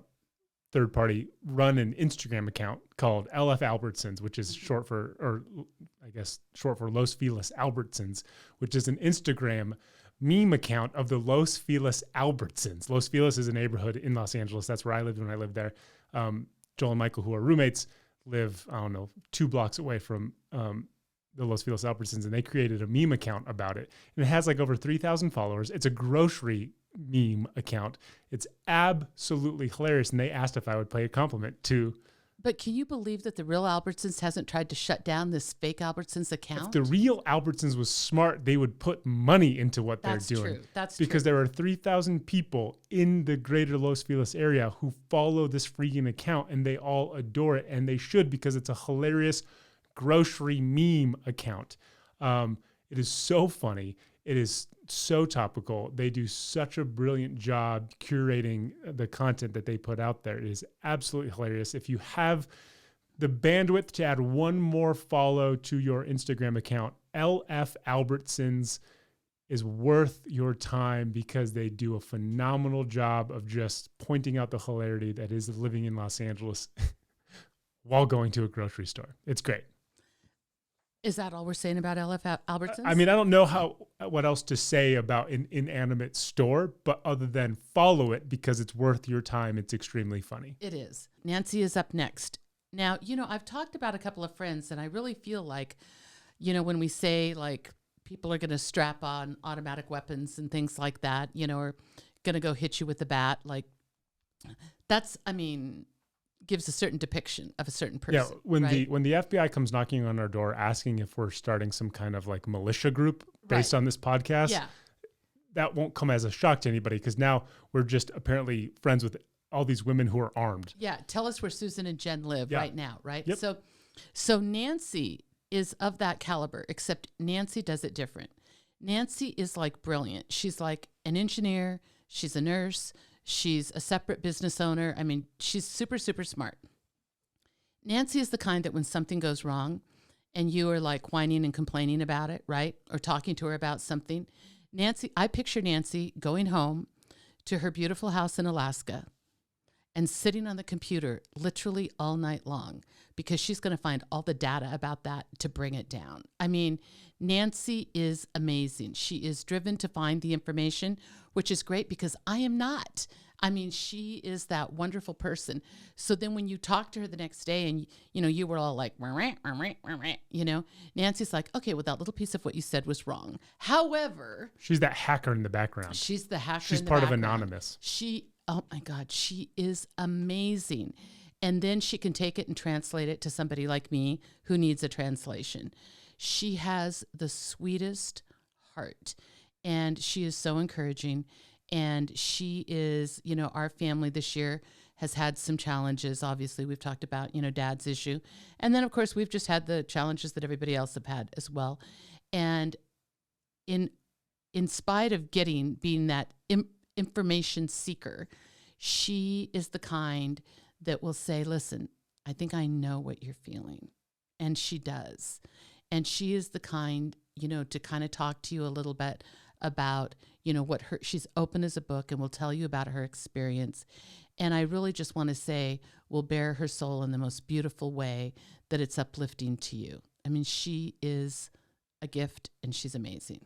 Speaker 1: third party run an Instagram account called LF Albertsons, which is short for Los Feliz Albertsons, which is an Instagram meme account of the Los Feliz Albertsons. Los Feliz is a neighborhood in Los Angeles. That's where I lived when I lived there. Joel and Michael, who are roommates, live, 2 blocks away from the Los Feliz Albertsons, and they created a meme account about it. And it has over 3,000 followers. It's a grocery meme account. It's absolutely hilarious. And they asked if I would pay a compliment to
Speaker 2: But can you believe that the real Albertsons hasn't tried to shut down this fake Albertsons account?
Speaker 1: If the real Albertsons was smart, they would put money into what
Speaker 2: That's
Speaker 1: they're doing.
Speaker 2: true. That's
Speaker 1: because
Speaker 2: true.
Speaker 1: there are 3,000 people in the greater Los Feliz area who follow this freaking account, and they all adore it, and they should, because it's a hilarious grocery meme account. It is so funny. It is so topical. They do such a brilliant job curating the content that they put out there. It is absolutely hilarious. If you have the bandwidth to add one more follow to your Instagram account, LF Albertsons is worth your time, because they do a phenomenal job of just pointing out the hilarity that is living in Los Angeles while going to a grocery store. It's great.
Speaker 2: Is that all we're saying about LF Albertsons?
Speaker 1: I mean, I don't know what else to say about an inanimate store, but other than follow it because it's worth your time. It's extremely funny.
Speaker 2: It is. Nancy is up next. Now, I've talked about a couple of friends, and I really feel like, when we say like people are going to strap on automatic weapons and things like that, or going to go hit you with the bat, like that's, gives a certain depiction of a certain person.
Speaker 1: Yeah, when
Speaker 2: right?
Speaker 1: the FBI comes knocking on our door asking if we're starting some kind of like militia group based on this podcast, that won't come as a shock to anybody, because now we're just apparently friends with all these women who are armed.
Speaker 2: Yeah, tell us where Susan and Jen live right now, right?
Speaker 1: Yep.
Speaker 2: So Nancy is of that caliber, except Nancy does it different. Nancy is like brilliant. She's like an engineer. She's a nurse. She's a separate business owner. She's super, super smart. Nancy is the kind that when something goes wrong and you are like whining and complaining about it, right? Or talking to her about something. I picture Nancy going home to her beautiful house in Alaska and sitting on the computer literally all night long, because she's going to find all the data about that to bring it down. Nancy is amazing. She is driven to find the information, which is great, because I am not. She is that wonderful person. So then when you talk to her the next day and, you were all like, Nancy's like, okay, well, that little piece of what you said was wrong. However,
Speaker 1: she's that hacker in the background.
Speaker 2: She's the hacker.
Speaker 1: She's part of Anonymous.
Speaker 2: Oh my God, she is amazing. And then she can take it and translate it to somebody like me who needs a translation. She has the sweetest heart, and she is so encouraging. And she is, our family this year has had some challenges. Obviously, we've talked about, Dad's issue. And then, of course, we've just had the challenges that everybody else have had as well. And in spite of being that information seeker, she is the kind that will say, listen, I think I know what you're feeling. And she does. And she is the kind, to kind of talk to you a little bit about, she's open as a book and will tell you about her experience. And I really just want to say, will bear her soul in the most beautiful way that it's uplifting to you. She is a gift, and she's amazing.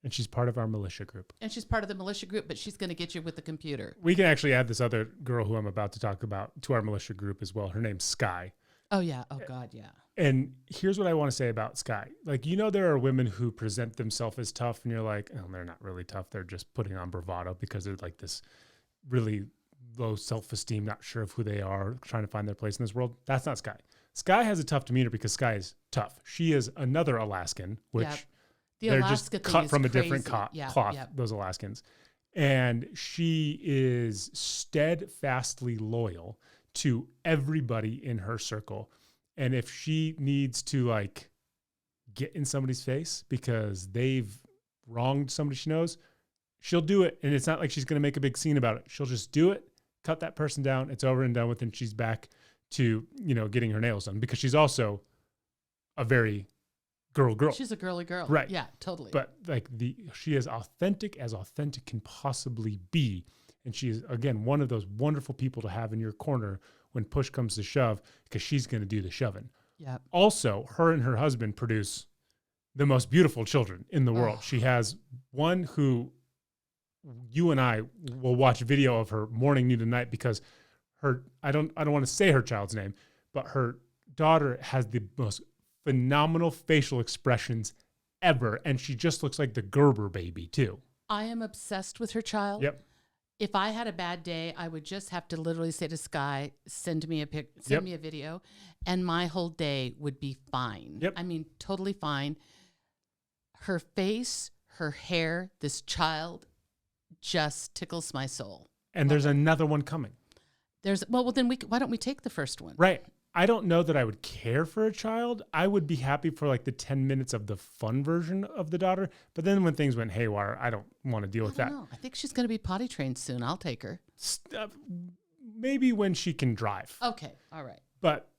Speaker 1: And she's part of our militia group.
Speaker 2: And she's part of the militia group, but she's going to get you with the computer.
Speaker 1: We can actually add this other girl who I'm about to talk about to our militia group as well. Her name's Sky.
Speaker 2: Oh, yeah. Oh, God, yeah.
Speaker 1: And here's what I want to say about Sky. Like, there are women who present themselves as tough, and you're like, oh, they're not really tough. They're just putting on bravado because they're like this really low self-esteem, not sure of who they are, trying to find their place in this world. That's not Sky. Sky has a tough demeanor because Sky is tough. She is another Alaskan, which they're
Speaker 2: Alaska
Speaker 1: just cut from a
Speaker 2: crazy.
Speaker 1: different cloth, those Alaskans. And she is steadfastly loyal to everybody in her circle. And if she needs to like get in somebody's face because they've wronged somebody she knows, she'll do it. And it's not like she's going to make a big scene about it. She'll just do it, cut that person down. It's over and done with. And she's back to, getting her nails done, because she's also a very girl.
Speaker 2: She's a girly girl.
Speaker 1: Right.
Speaker 2: Yeah, totally.
Speaker 1: But like she is authentic as authentic can possibly be. And she is, again, one of those wonderful people to have in your corner when push comes to shove, because she's going to do the shoving.
Speaker 2: Yeah.
Speaker 1: Also, her and her husband produce the most beautiful children in the world. She has one who you and I will watch video of her morning, noon, and night, because I don't want to say her child's name, but her daughter has the most phenomenal facial expressions ever. And she just looks like the Gerber baby too.
Speaker 2: I am obsessed with her child.
Speaker 1: Yep.
Speaker 2: If I had a bad day, I would just have to literally say to Sky, send me a
Speaker 1: Yep.
Speaker 2: me a video, and my whole day would be fine.
Speaker 1: Yep.
Speaker 2: I mean, totally fine. Her face, her hair, this child just tickles my soul.
Speaker 1: And there's another one coming.
Speaker 2: Well, then why don't we take the first one?
Speaker 1: Right. I don't know that I would care for a child. I would be happy for like the 10 minutes of the fun version of the daughter. But then when things went haywire, I don't want to deal with that.
Speaker 2: No, I think she's going to be potty trained soon. I'll take her.
Speaker 1: Maybe when she can drive.
Speaker 2: Okay. All right.
Speaker 1: But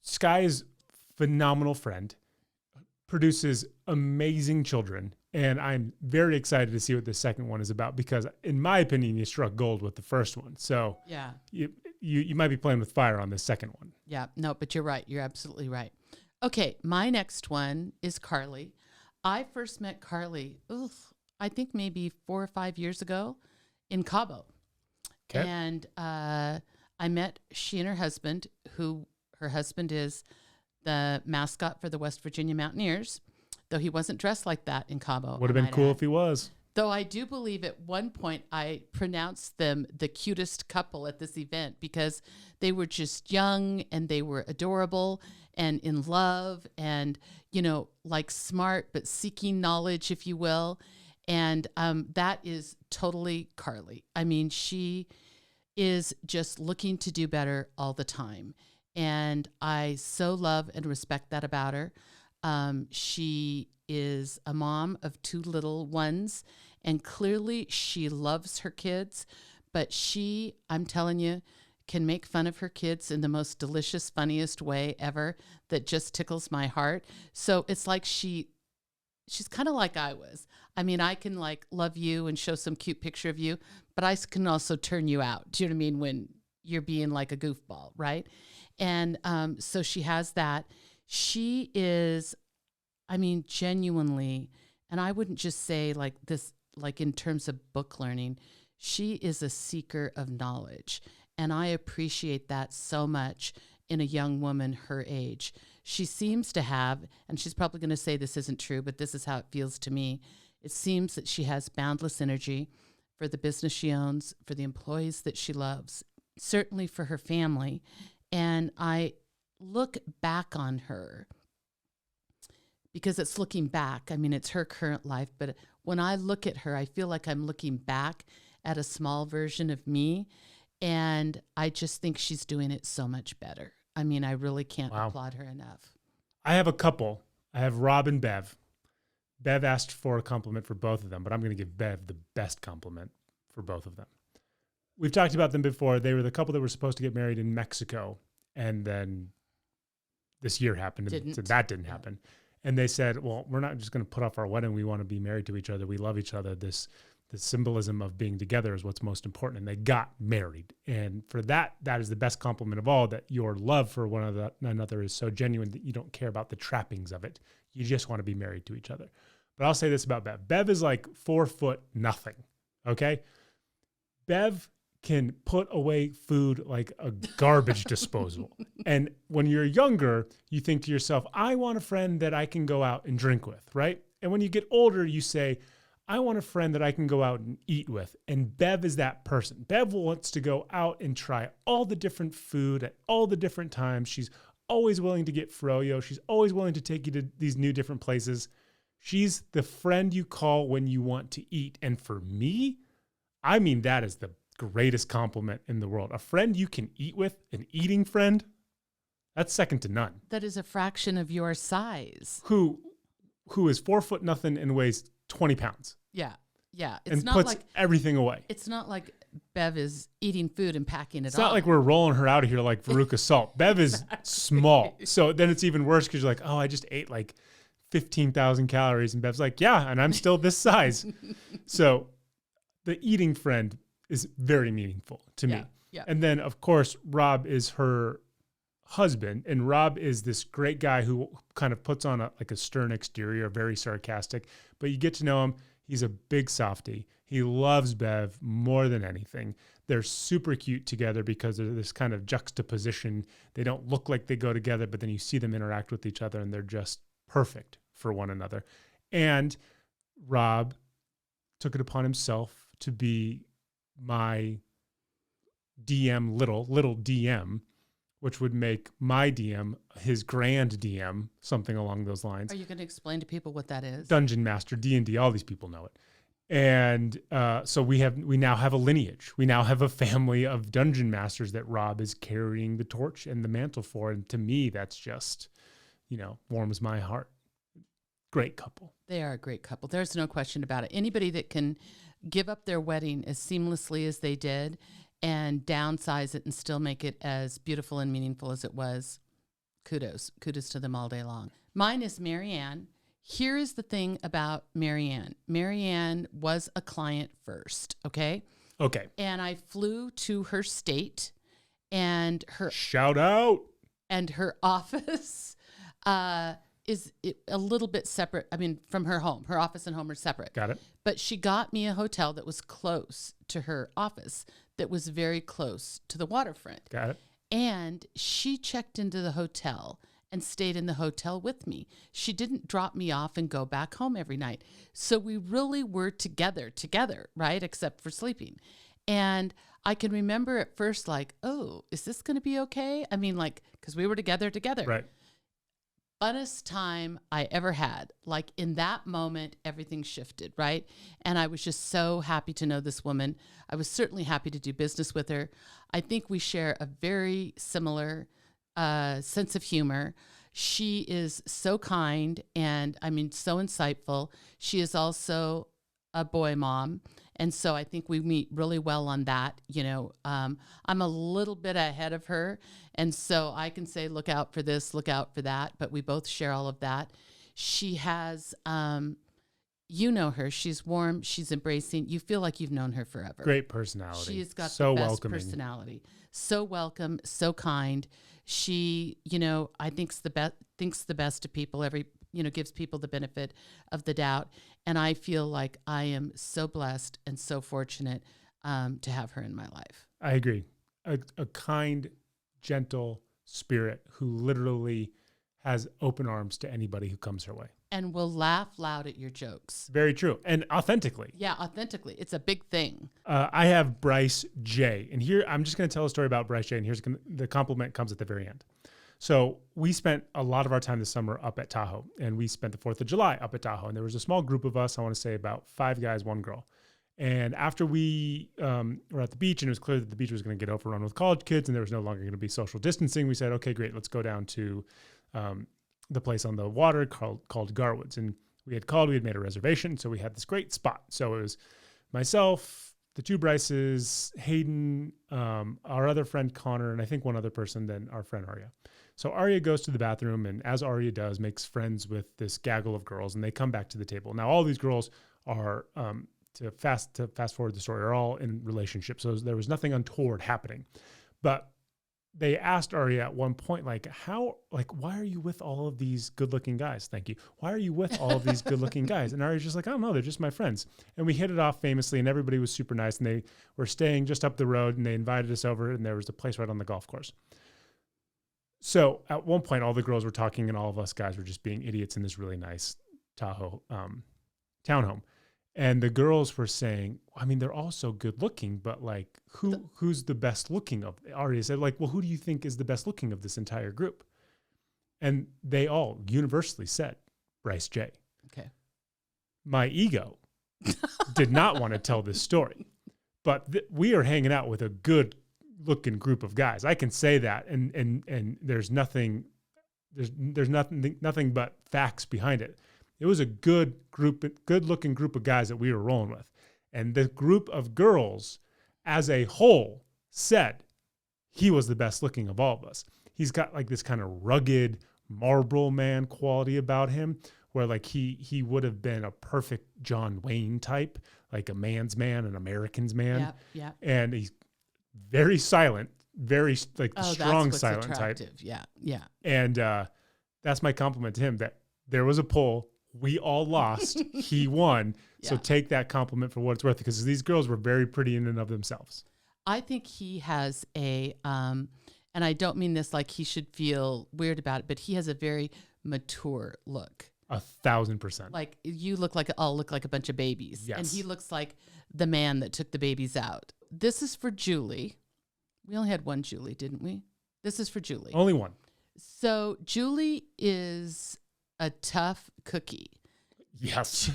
Speaker 1: Sky is phenomenal friend, produces amazing children. And I'm very excited to see what the second one is about because, in my opinion, you struck gold with the first one. So
Speaker 2: Yeah.
Speaker 1: you might be playing with fire on the second one.
Speaker 2: Yeah. No, but you're right. You're absolutely right. Okay. My next one is Carly. I first met Carly, I think maybe 4 or 5 years ago in Cabo.
Speaker 1: Okay.
Speaker 2: And I met she and her husband, who her husband is the mascot for the West Virginia Mountaineers, though he wasn't dressed like that in Cabo.
Speaker 1: Would have been cool if he was.
Speaker 2: Though I do believe at one point I pronounced them the cutest couple at this event because they were just young and they were adorable and in love and, like smart but seeking knowledge, if you will. And that is totally Carly. I mean, she is just looking to do better all the time. And I so love and respect that about her. She is a mom of 2 little ones, and clearly she loves her kids, but I'm telling you, can make fun of her kids in the most delicious, funniest way ever that just tickles my heart. So it's like she's kind of like I was. I mean, I can like love you and show some cute picture of you, but I can also turn you out. Do you know what I mean? When you're being like a goofball, right? And so she has that. She is, I mean, genuinely, and I wouldn't just say like this, like in terms of book learning, she is a seeker of knowledge. And I appreciate that so much in a young woman her age. She seems to have, and she's probably going to say this isn't true, but this is how it feels to me. It seems that she has boundless energy for the business she owns, for the employees that she loves, certainly for her family. And I look back on her because it's looking back. I mean, it's her current life, but when I look at her, I feel like I'm looking back at a small version of me. And I just think she's doing it so much better. I mean, I really can't applaud her enough.
Speaker 1: I have a couple. I have Rob and Bev. Bev asked for a compliment for both of them, but I'm going to give Bev the best compliment for both of them. We've talked about them before. They were the couple that were supposed to get married in Mexico, and then this year happened, so that didn't happen. And they said, well, we're not just going to put off our wedding. We want to be married to each other. We love each other. The symbolism of being together is what's most important. And they got married. And for that is the best compliment of all, that your love for one another is so genuine that you don't care about the trappings of it. You just want to be married to each other. But I'll say this about Bev. Bev is like 4 foot nothing, okay? Bev can put away food like a garbage disposal. And when you're younger, you think to yourself, I want a friend that I can go out and drink with, right? And when you get older, you say, I want a friend that I can go out and eat with. And Bev is that person. Bev wants to go out and try all the different food at all the different times. She's always willing to get froyo. She's always willing to take you to these new different places. She's the friend you call when you want to eat. And for me, I mean, that is the greatest compliment in the world. A friend you can eat with, an eating friend, that's second to none.
Speaker 2: That is a fraction of your size.
Speaker 1: Who is 4 foot nothing and weighs 20 pounds.
Speaker 2: Yeah. It's
Speaker 1: and
Speaker 2: not
Speaker 1: puts
Speaker 2: like
Speaker 1: everything away.
Speaker 2: It's not like Bev is eating food and packing it
Speaker 1: It's not like we're rolling her out of here like Veruca Salt. Bev is small. So then it's even worse because you're like, oh, I just ate like 15,000 calories. And Bev's like, yeah, and I'm still this size. So the eating friend is very meaningful to me.
Speaker 2: Yeah.
Speaker 1: And then, of course, Rob is her husband. And Rob is this great guy who kind of puts on a stern exterior, very sarcastic. But you get to know him. He's a big softie. He loves Bev more than anything. They're super cute together because of this kind of juxtaposition. They don't look like they go together, but then you see them interact with each other and they're just perfect for one another. And Rob took it upon himself to be my DM little DM, which would make my DM his grand DM, something along those lines.
Speaker 2: Are you going to explain to people what that is?
Speaker 1: Dungeon Master, D&D, all these people know it. And so we now have a lineage. We now have a family of Dungeon Masters that Rob is carrying the torch and the mantle for. And to me, that's just, warms my heart. Great couple.
Speaker 2: They are a great couple. There's no question about it. Anybody that can give up their wedding as seamlessly as they did and downsize it and still make it as beautiful and meaningful as it was, kudos to them all day long. Mine is Marianne. Here is the thing about Marianne. Marianne was a client first, okay?
Speaker 1: Okay.
Speaker 2: And I flew to her state and her...
Speaker 1: Shout out!
Speaker 2: And her office is a little bit separate, from her home. Her office and home are separate.
Speaker 1: Got it.
Speaker 2: But she got me a hotel that was close to her office, that was very close to the waterfront.
Speaker 1: Got it.
Speaker 2: And she checked into the hotel and stayed in the hotel with me. She didn't drop me off and go back home every night. So we really were together, right? Except for sleeping. And I can remember at first like, oh, is this going to be okay? Because we were together.
Speaker 1: Right.
Speaker 2: Funnest time I ever had. Like in that moment, everything shifted, right? And I was just so happy to know this woman. I was certainly happy to do business with her. I think we share a very similar sense of humor. She is so kind and so insightful. She is also a boy mom. And so I think we meet really well on that. I'm a little bit ahead of her. And so I can say, look out for this, look out for that. But we both share all of that. She has, you know her. She's warm. She's embracing. You feel like you've known her forever.
Speaker 1: Great personality.
Speaker 2: She's got
Speaker 1: so
Speaker 2: the best
Speaker 1: welcoming.
Speaker 2: personality. So welcome, so kind. She, I thinks the best of people. Gives people the benefit of the doubt. And I feel like I am so blessed and so fortunate to have her in my life.
Speaker 1: I agree. A kind, gentle spirit who literally has open arms to anybody who comes her way.
Speaker 2: And will laugh loud at your jokes.
Speaker 1: Very true. And authentically.
Speaker 2: Yeah, authentically. It's a big thing.
Speaker 1: I have Bryce J. And here, I'm just going to tell a story about Bryce J. And the compliment comes at the very end. So we spent a lot of our time this summer up at Tahoe. And we spent the 4th of July up at Tahoe. And there was a small group of us, I want to say about 5 guys, 1 girl. And after we were at the beach and it was clear that the beach was going to get overrun with college kids and there was no longer going to be social distancing, we said, okay, great, let's go down to the place on the water called Garwood's. And we had made a reservation. So we had this great spot. So it was myself, the 2 Bryces, Hayden, our other friend Connor, and I think one other person, then our friend Arya. So Arya goes to the bathroom and as Arya does, makes friends with this gaggle of girls and they come back to the table. Now, all these girls are, to fast forward the story, are all in relationships. So there was nothing untoward happening. But they asked Arya at one point, why are you with all of these good-looking guys? Thank you. Why are you with all of these good-looking guys? And Arya's just like, I don't know, they're just my friends. And we hit it off famously, and everybody was super nice. And they were staying just up the road, and they invited us over, and there was a place right on the golf course. So at one point, all the girls were talking, and all of us guys were just being idiots in this really nice Tahoe townhome. And the girls were saying, they're all so good looking, but who's the best looking of? Arya said, well, who do you think is the best looking of this entire group? And they all universally said, Bryce J.
Speaker 2: Okay.
Speaker 1: My ego did not want to tell this story, but we are hanging out with a good looking group of guys. I can say that. And there's nothing but facts behind it. It was a good looking group of guys that we were rolling with. And the group of girls as a whole said he was the best looking of all of us. He's got this kind of rugged Marlboro man quality about him where he would have been a perfect John Wayne type, like a man's man, an American's man.
Speaker 2: Yeah.
Speaker 1: And he's very silent, very strong silent
Speaker 2: attractive.
Speaker 1: Type.
Speaker 2: Yeah.
Speaker 1: And that's my compliment to him, that there was a poll. We all lost. He won. Yeah. So take that compliment for what it's worth, because these girls were very pretty in and of themselves.
Speaker 2: I think he has and I don't mean this like he should feel weird about it, but he has a very mature look.
Speaker 1: 1,000%.
Speaker 2: Like you look like a bunch of babies.
Speaker 1: Yes.
Speaker 2: And he looks like the man that took the babies out. this is for Julie. We only had one Julie, didn't we? This is for Julie.
Speaker 1: Only one.
Speaker 2: So Julie is a tough cookie.
Speaker 1: Yes.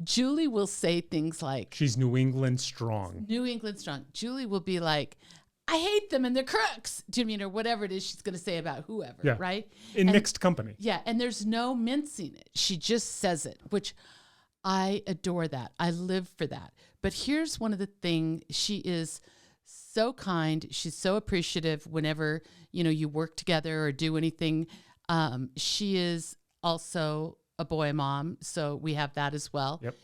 Speaker 2: Julie will say things like,
Speaker 1: she's New England strong.
Speaker 2: Julie will be like, I hate them and they're crooks. Do you mean, or whatever it is she's going to say about whoever, right?
Speaker 1: In mixed company.
Speaker 2: Yeah. And there's no mincing it. She just says it, which I adore that. I live for that. But here's one of the things. She is so kind. She's so appreciative whenever, you work together or do anything. She is also a boy mom, so we have that as well.
Speaker 1: Yep.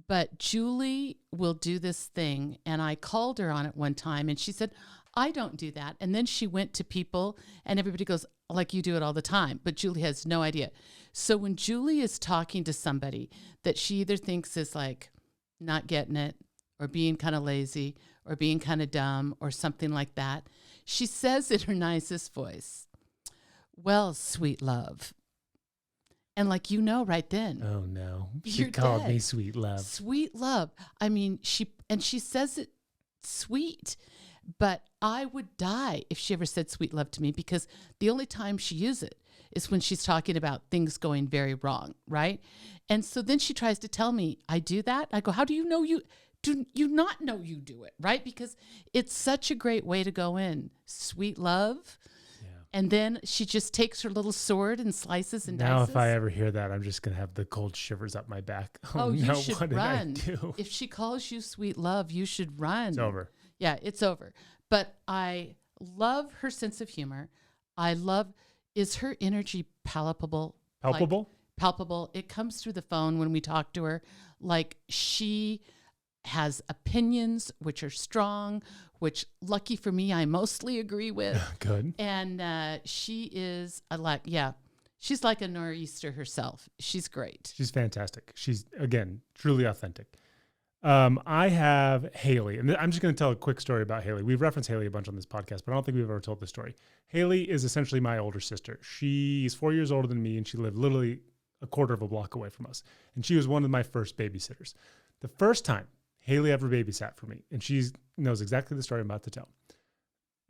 Speaker 2: But Julie will do this thing, and I called her on it one time, and she said, I don't do that. And then she went to people, and everybody goes, like, you do it all the time. But Julie has no idea. So when Julie is talking to somebody that she either thinks is like not getting it, or being kind of lazy, or being kind of dumb, or something like that, she says in her nicest voice, well, sweet love. And right then.
Speaker 1: Oh, no. She called me sweet love.
Speaker 2: Sweet love. I mean, she says it sweet, but I would die if she ever said sweet love to me, because the only time she uses it is when she's talking about things going very wrong, right? And so then she tries to tell me I do that. I go, how do you know do you not know you do it, right? Because it's such a great way to go in. Sweet love. And then she just takes her little sword and slices and dices.
Speaker 1: Now, if I ever hear that, I'm just going to have the cold shivers up my back.
Speaker 2: Oh, you
Speaker 1: no,
Speaker 2: should
Speaker 1: what
Speaker 2: run.
Speaker 1: Did I do?
Speaker 2: If she calls you sweet love, you should run.
Speaker 1: It's over.
Speaker 2: Yeah, it's over. But I love her sense of humor. Is her energy palpable?
Speaker 1: Palpable?
Speaker 2: Palpable. It comes through the phone when we talk to her. Like, she has opinions which are strong, which, lucky for me, I mostly agree with.
Speaker 1: Good.
Speaker 2: And she is she's like a nor'easter herself. She's great.
Speaker 1: She's fantastic. She's, again, truly authentic. I have Haley, and I'm just going to tell a quick story about Haley. We've referenced Haley a bunch on this podcast, but I don't think we've ever told this story. Haley is essentially my older sister. She's 4 years older than me, and she lived literally a quarter of a block away from us. And she was one of my first babysitters. The first time Haley ever babysat for me, and she knows exactly the story I'm about to tell.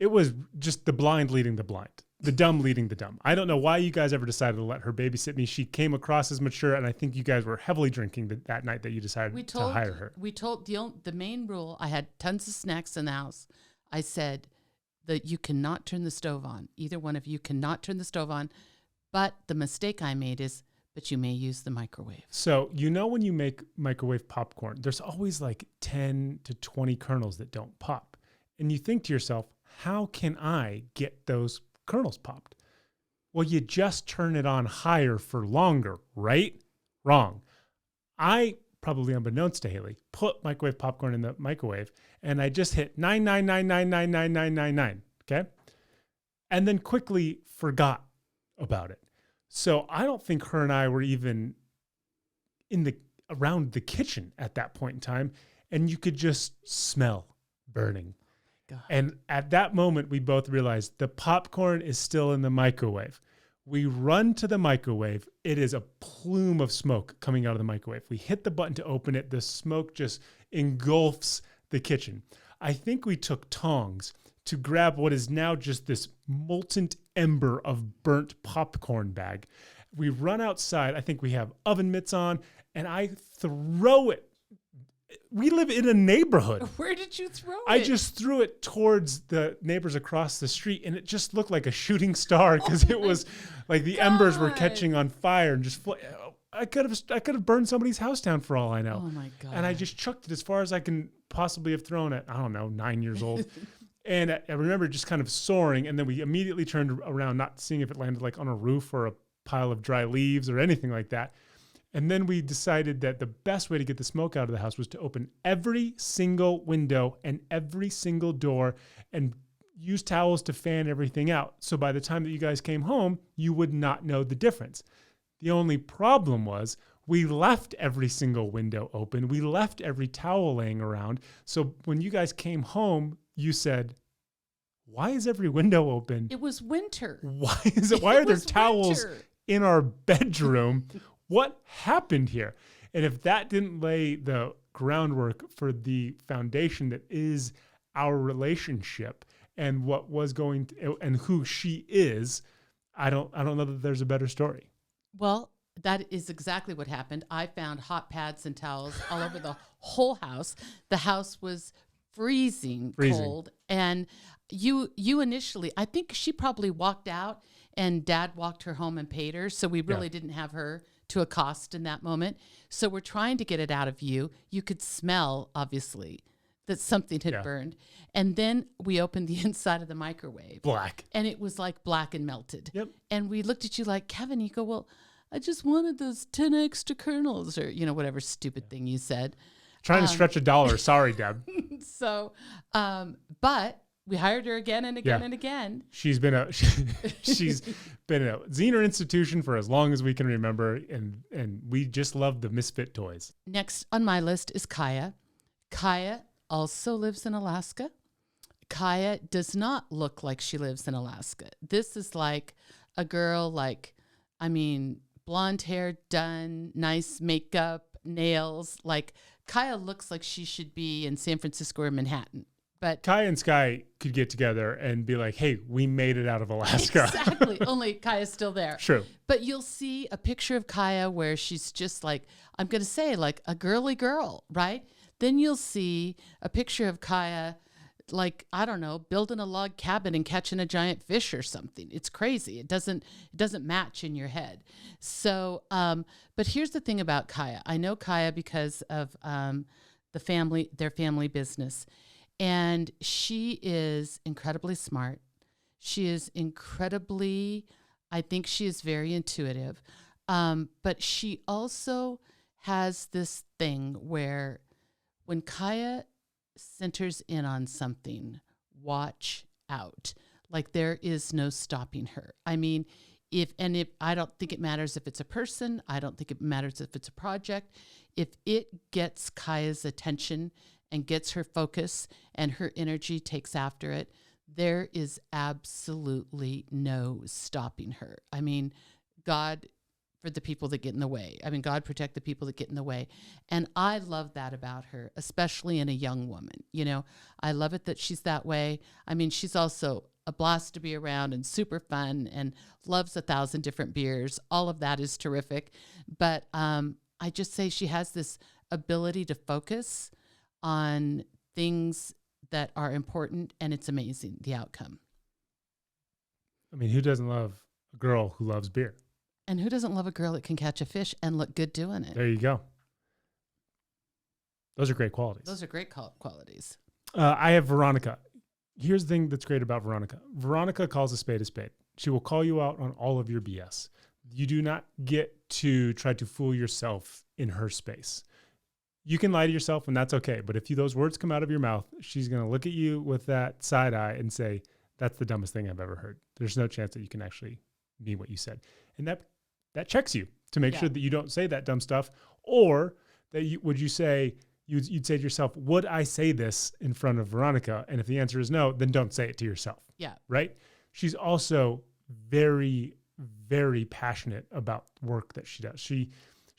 Speaker 1: It was just the blind leading the blind, the dumb leading the dumb. I don't know why you guys ever decided to let her babysit me. She came across as mature, and I think you guys were heavily drinking that night that you decided to hire her.
Speaker 2: We told the main rule. I had tons of snacks in the house. I said that you cannot turn the stove on. Either one of you cannot turn the stove on. But the mistake I made is, but you may use the microwave.
Speaker 1: So, when you make microwave popcorn, there's always like 10 to 20 kernels that don't pop. And you think to yourself, how can I get those kernels popped? Well, you just turn it on higher for longer, right? Wrong. I, probably unbeknownst to Haley, put microwave popcorn in the microwave, and I just hit 999999999, okay? And then quickly forgot about it. So I don't think her and I were even around the kitchen at that point in time, and you could just smell burning.
Speaker 2: God.
Speaker 1: And at that moment, we both realized the popcorn is still in the microwave. We run to the microwave. It is a plume of smoke coming out of the microwave. We hit the button to open it. The smoke just engulfs the kitchen. I think we took tongs to grab what is now just this molten ember of burnt popcorn bag. We run outside. I think we have oven mitts on, and I throw it. We live in a neighborhood.
Speaker 2: Where did you throw it?
Speaker 1: I just threw it towards the neighbors across the street, and it just looked like a shooting star because it was like the embers were catching on fire and just I could have burned somebody's house down for all I know.
Speaker 2: Oh my God.
Speaker 1: And I just chucked it as far as I can possibly have thrown it. I don't know, 9 years old. And I remember just kind of soaring, and then we immediately turned around, not seeing if it landed like on a roof or a pile of dry leaves or anything like that. And then we decided that the best way to get the smoke out of the house was to open every single window and every single door and use towels to fan everything out. So by the time that you guys came home, you would not know the difference. The only problem was we left every single window open. We left every towel laying around. So when you guys came home, you said, why is every window open?
Speaker 2: It was winter.
Speaker 1: Why are there towels in our bedroom? What happened here? And if that didn't lay the groundwork for the foundation that is our relationship and what was going to, and who she is. I don't know that there's a better story.
Speaker 2: Well, that is exactly what happened. I found hot pads and towels all over the whole house. The house was freezing cold. And you initially, I think she probably walked out and Dad walked her home and paid her. So we really didn't have her to accost in that moment. So we're trying to get it out of you. You could smell, obviously, that something had burned. And then we opened the inside of the microwave.
Speaker 1: Black.
Speaker 2: And it was like black and melted.
Speaker 1: Yep.
Speaker 2: And we looked at you like, Kevin, you go, well, I just wanted those 10 extra kernels or, whatever stupid thing you said.
Speaker 1: Trying to stretch $1. Sorry, Deb.
Speaker 2: So, but we hired her again and again and again.
Speaker 1: She's been a she's been a Zener institution for as long as we can remember, and we just love the misfit toys.
Speaker 2: Next on my list is Kaya. Kaya also lives in Alaska. Kaya does not look like she lives in Alaska. This is like a girl, blonde hair done, nice makeup, nails. Like Kaya looks like she should be in San Francisco or Manhattan. But
Speaker 1: Kaya and Sky could get together and be like, hey, we made it out of Alaska.
Speaker 2: Exactly. Only Kaya's still there.
Speaker 1: True.
Speaker 2: But you'll see a picture of Kaya where she's just like, I'm going to say like a girly girl, right? Then you'll see a picture of Kaya like, I don't know, building a log cabin and catching a giant fish or something. It's crazy. It doesn't match in your head. So, but here's the thing about Kaya. I know Kaya because of their family business. And she is incredibly smart. She is I think she is very intuitive. But she also has this thing where when Kaya centers in on something, watch out. Like there is no stopping her. I mean, if I don't think it matters if it's a person, I don't think it matters if it's a project. If it gets Kaya's attention and gets her focus and her energy takes after it, there is absolutely no stopping her. I mean, God for the people that get in the way. I mean, God protect the people that get in the way. And I love that about her, especially in a young woman. I love it that she's that way. I mean, she's also a blast to be around and super fun and loves 1,000 different beers. All of that is terrific. But I just say she has this ability to focus on things that are important, and it's amazing, the outcome.
Speaker 1: I mean, who doesn't love a girl who loves beer?
Speaker 2: And who doesn't love a girl that can catch a fish and look good doing it?
Speaker 1: There you go. Those are great qualities.
Speaker 2: Those are great qualities.
Speaker 1: I have Veronica. Here's the thing that's great about Veronica. Veronica calls a spade a spade. She will call you out on all of your BS. You do not get to try to fool yourself in her space. You can lie to yourself, and that's okay. But if those words come out of your mouth, she's going to look at you with that side eye and say, that's the dumbest thing I've ever heard. There's no chance that you can actually mean what you said. And that checks you to make sure that you don't say that dumb stuff, or that you'd say to yourself, would I say this in front of Veronica? And if the answer is no, then don't say it to yourself.
Speaker 2: Yeah.
Speaker 1: Right? She's also very, very passionate about work that she does.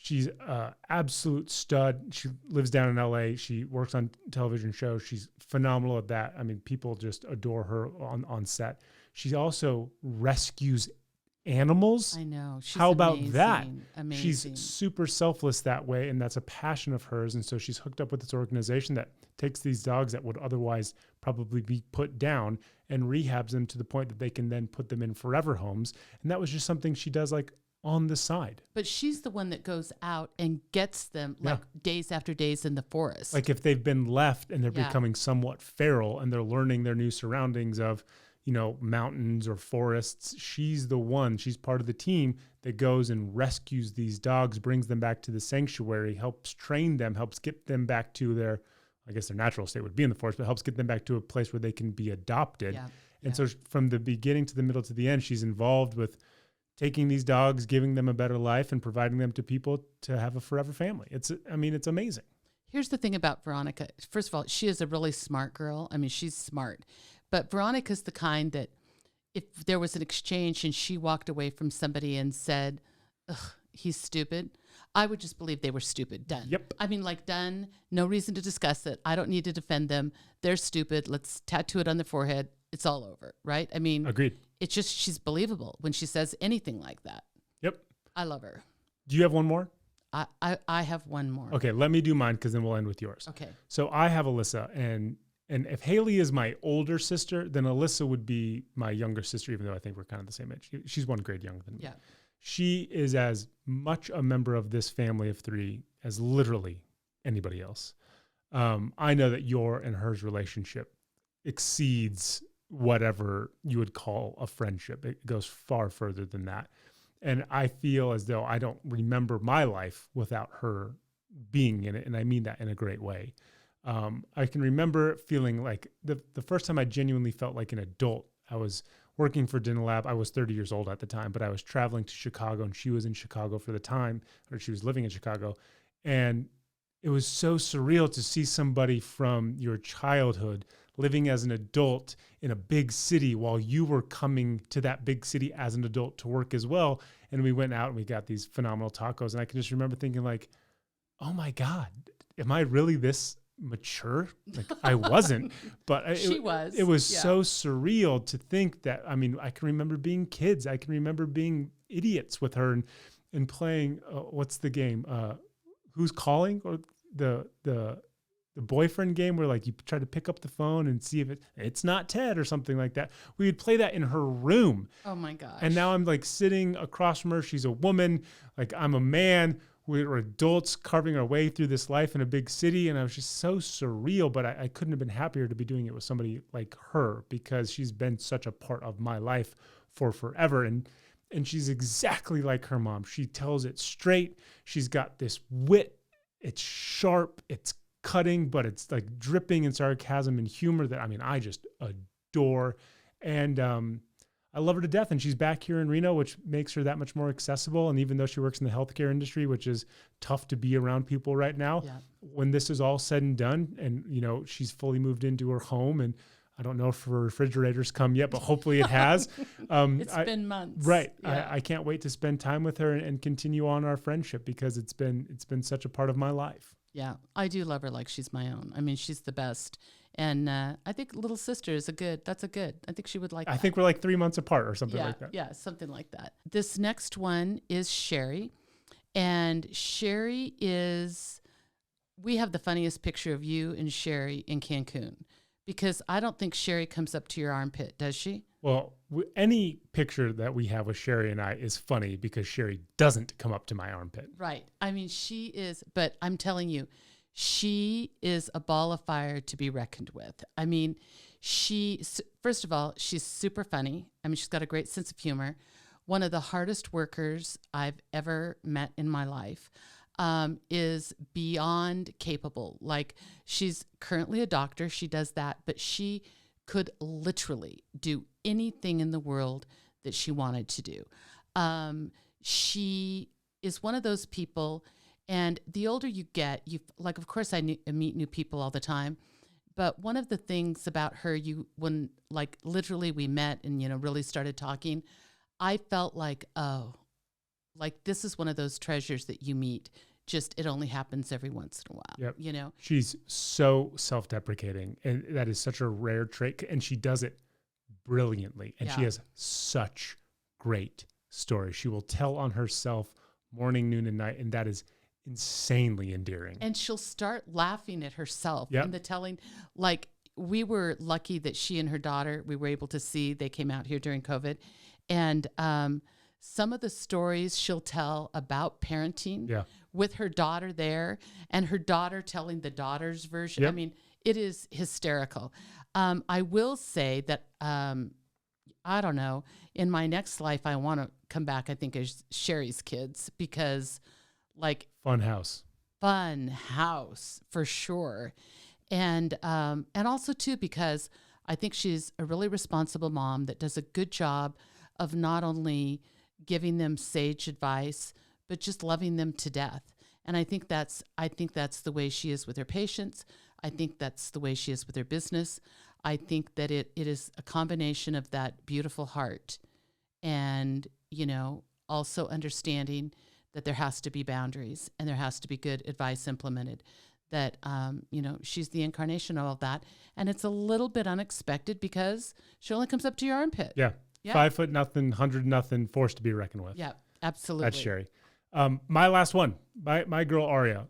Speaker 1: She's an absolute stud. She lives down in LA. She works on television shows. She's phenomenal at that. I mean, people just adore her on set. She also rescues animals.
Speaker 2: I know.
Speaker 1: How about that?
Speaker 2: Amazing.
Speaker 1: She's super selfless that way, and that's a passion of hers. And so she's hooked up with this organization that takes these dogs that would otherwise probably be put down and rehabs them to the point that they can then put them in forever homes. And that was just something she does like on the side.
Speaker 2: But she's the one that goes out and gets them days after days in the forest.
Speaker 1: Like if they've been left and they're becoming somewhat feral and they're learning their new surroundings of, mountains or forests, she's part of the team that goes and rescues these dogs, brings them back to the sanctuary, helps train them, helps get them back to their natural state would be in the forest, but helps get them back to a place where they can be adopted. Yeah. And so from the beginning to the middle to the end, she's involved with taking these dogs, giving them a better life, and providing them to people to have a forever family. It's amazing.
Speaker 2: Here's the thing about Veronica. First of all, she is a really smart girl. I mean, she's smart. But Veronica's the kind that if there was an exchange and she walked away from somebody and said, ugh, he's stupid. I would just believe they were stupid. Done.
Speaker 1: Yep.
Speaker 2: I mean, like, done. No reason to discuss it. I don't need to defend them. They're stupid. Let's tattoo it on the forehead. It's all over, right? I mean,
Speaker 1: Agreed.
Speaker 2: it's just she's believable when she says anything like that.
Speaker 1: Yep.
Speaker 2: I love her.
Speaker 1: Do you have one more?
Speaker 2: I have one more.
Speaker 1: Okay, let me do mine because then we'll end with yours.
Speaker 2: Okay.
Speaker 1: So I have Alyssa, and if Haley is my older sister, then Alyssa would be my younger sister, even though I think we're kind of the same age. She's 1 grade younger than me.
Speaker 2: Yeah.
Speaker 1: She is as much a member of this family of 3 as literally anybody else. I know that your and hers relationship exceeds whatever you would call a friendship. It goes far further than that. And I feel as though I don't remember my life without her being in it. And I mean that in a great way. I can remember feeling like the first time I genuinely felt like an adult. I was working for Dinner Lab. I was 30 years old at the time, but I was traveling to Chicago, and she was in Chicago for the time, or she was living in Chicago. And it was so surreal to see somebody from your childhood living as an adult in a big city while you were coming to that big city as an adult to work as well. And we went out and we got these phenomenal tacos. And I can just remember thinking like, oh my God, am I really this mature? Like I wasn't, but
Speaker 2: She was.
Speaker 1: It was so surreal to think that. I mean, I can remember being kids. I can remember being idiots with her and playing. What's the game? Who's calling? Or the boyfriend game where like you try to pick up the phone and see if it's not Ted or something like that. We would play that in her room.
Speaker 2: Oh my gosh.
Speaker 1: And now I'm like sitting across from her. She's a woman. Like I'm a man. We're adults carving our way through this life in a big city. And I was just so surreal, but I couldn't have been happier to be doing it with somebody like her because she's been such a part of my life for forever. And she's exactly like her mom. She tells it straight. She's got this wit. It's sharp. It's cutting, but it's like dripping in sarcasm and humor that, I mean, I just adore. And I love her to death. And she's back here in Reno, which makes her that much more accessible. And even though she works in the healthcare industry, which is tough to be around people right now, when this is all said and done, and, you know, she's fully moved into her home, and I don't know if her refrigerator's come yet, but hopefully it has.
Speaker 2: It's been months.
Speaker 1: Right.
Speaker 2: Yeah.
Speaker 1: I can't wait to spend time with her and continue on our friendship because it's been such a part of my life.
Speaker 2: Yeah, I do love her like she's my own. I mean, she's the best. And I think little sister is that's a good. I think she would like that.
Speaker 1: I think we're like 3 months apart or something like that.
Speaker 2: Yeah, something like that. This next one is Sherry. And Sherry we have the funniest picture of you and Sherry in Cancun because I don't think Sherry comes up to your armpit, does she?
Speaker 1: Well, any picture that we have with Sherry and I is funny because Sherry doesn't come up to my armpit.
Speaker 2: Right. I mean, she is, but I'm telling you, she is a ball of fire to be reckoned with. I mean, first of all, she's super funny. I mean, she's got a great sense of humor. One of the hardest workers I've ever met in my life. Is beyond capable. Like, she's currently a doctor. She does that, but she could literally do anything in the world that she wanted to do. She is one of those people, and the older you get, like, of course, I meet new people all the time, but one of the things about her, when like literally we met and, you know, really started talking, I felt like, oh, like this is one of those treasures that you meet. Just it only happens every once in a while.
Speaker 1: Yep.
Speaker 2: You know,
Speaker 1: she's so self-deprecating, and that is such a rare trait, and she does it brilliantly. And she has such great stories. She will tell on herself morning, noon, and night, and that is insanely endearing.
Speaker 2: And she'll start laughing at herself
Speaker 1: Yep.
Speaker 2: in the telling. Like, we were lucky that she and her daughter, we were able to see. They came out here during COVID, and some of the stories she'll tell about parenting with her daughter there, and her daughter telling the daughter's version.
Speaker 1: Yep.
Speaker 2: I mean, it is hysterical. I will say that, I don't know, in my next life, I want to come back, I think, as Sherry's kids, because like
Speaker 1: Fun house
Speaker 2: for sure. And also too, because I think she's a really responsible mom that does a good job of not only giving them sage advice, but just loving them to death. And I think that's the way she is with her patients. I think that's the way she is with her business. I think that it is a combination of that beautiful heart and, you know, also understanding that there has to be boundaries and there has to be good advice implemented. That, she's the incarnation of all that. And it's a little bit unexpected because she only comes up to your armpit.
Speaker 1: Yeah.
Speaker 2: Yeah.
Speaker 1: 5 foot nothing, 100 nothing, forced to be reckoned with.
Speaker 2: Yeah, absolutely.
Speaker 1: That's Sherry. My last one, my girl Aria.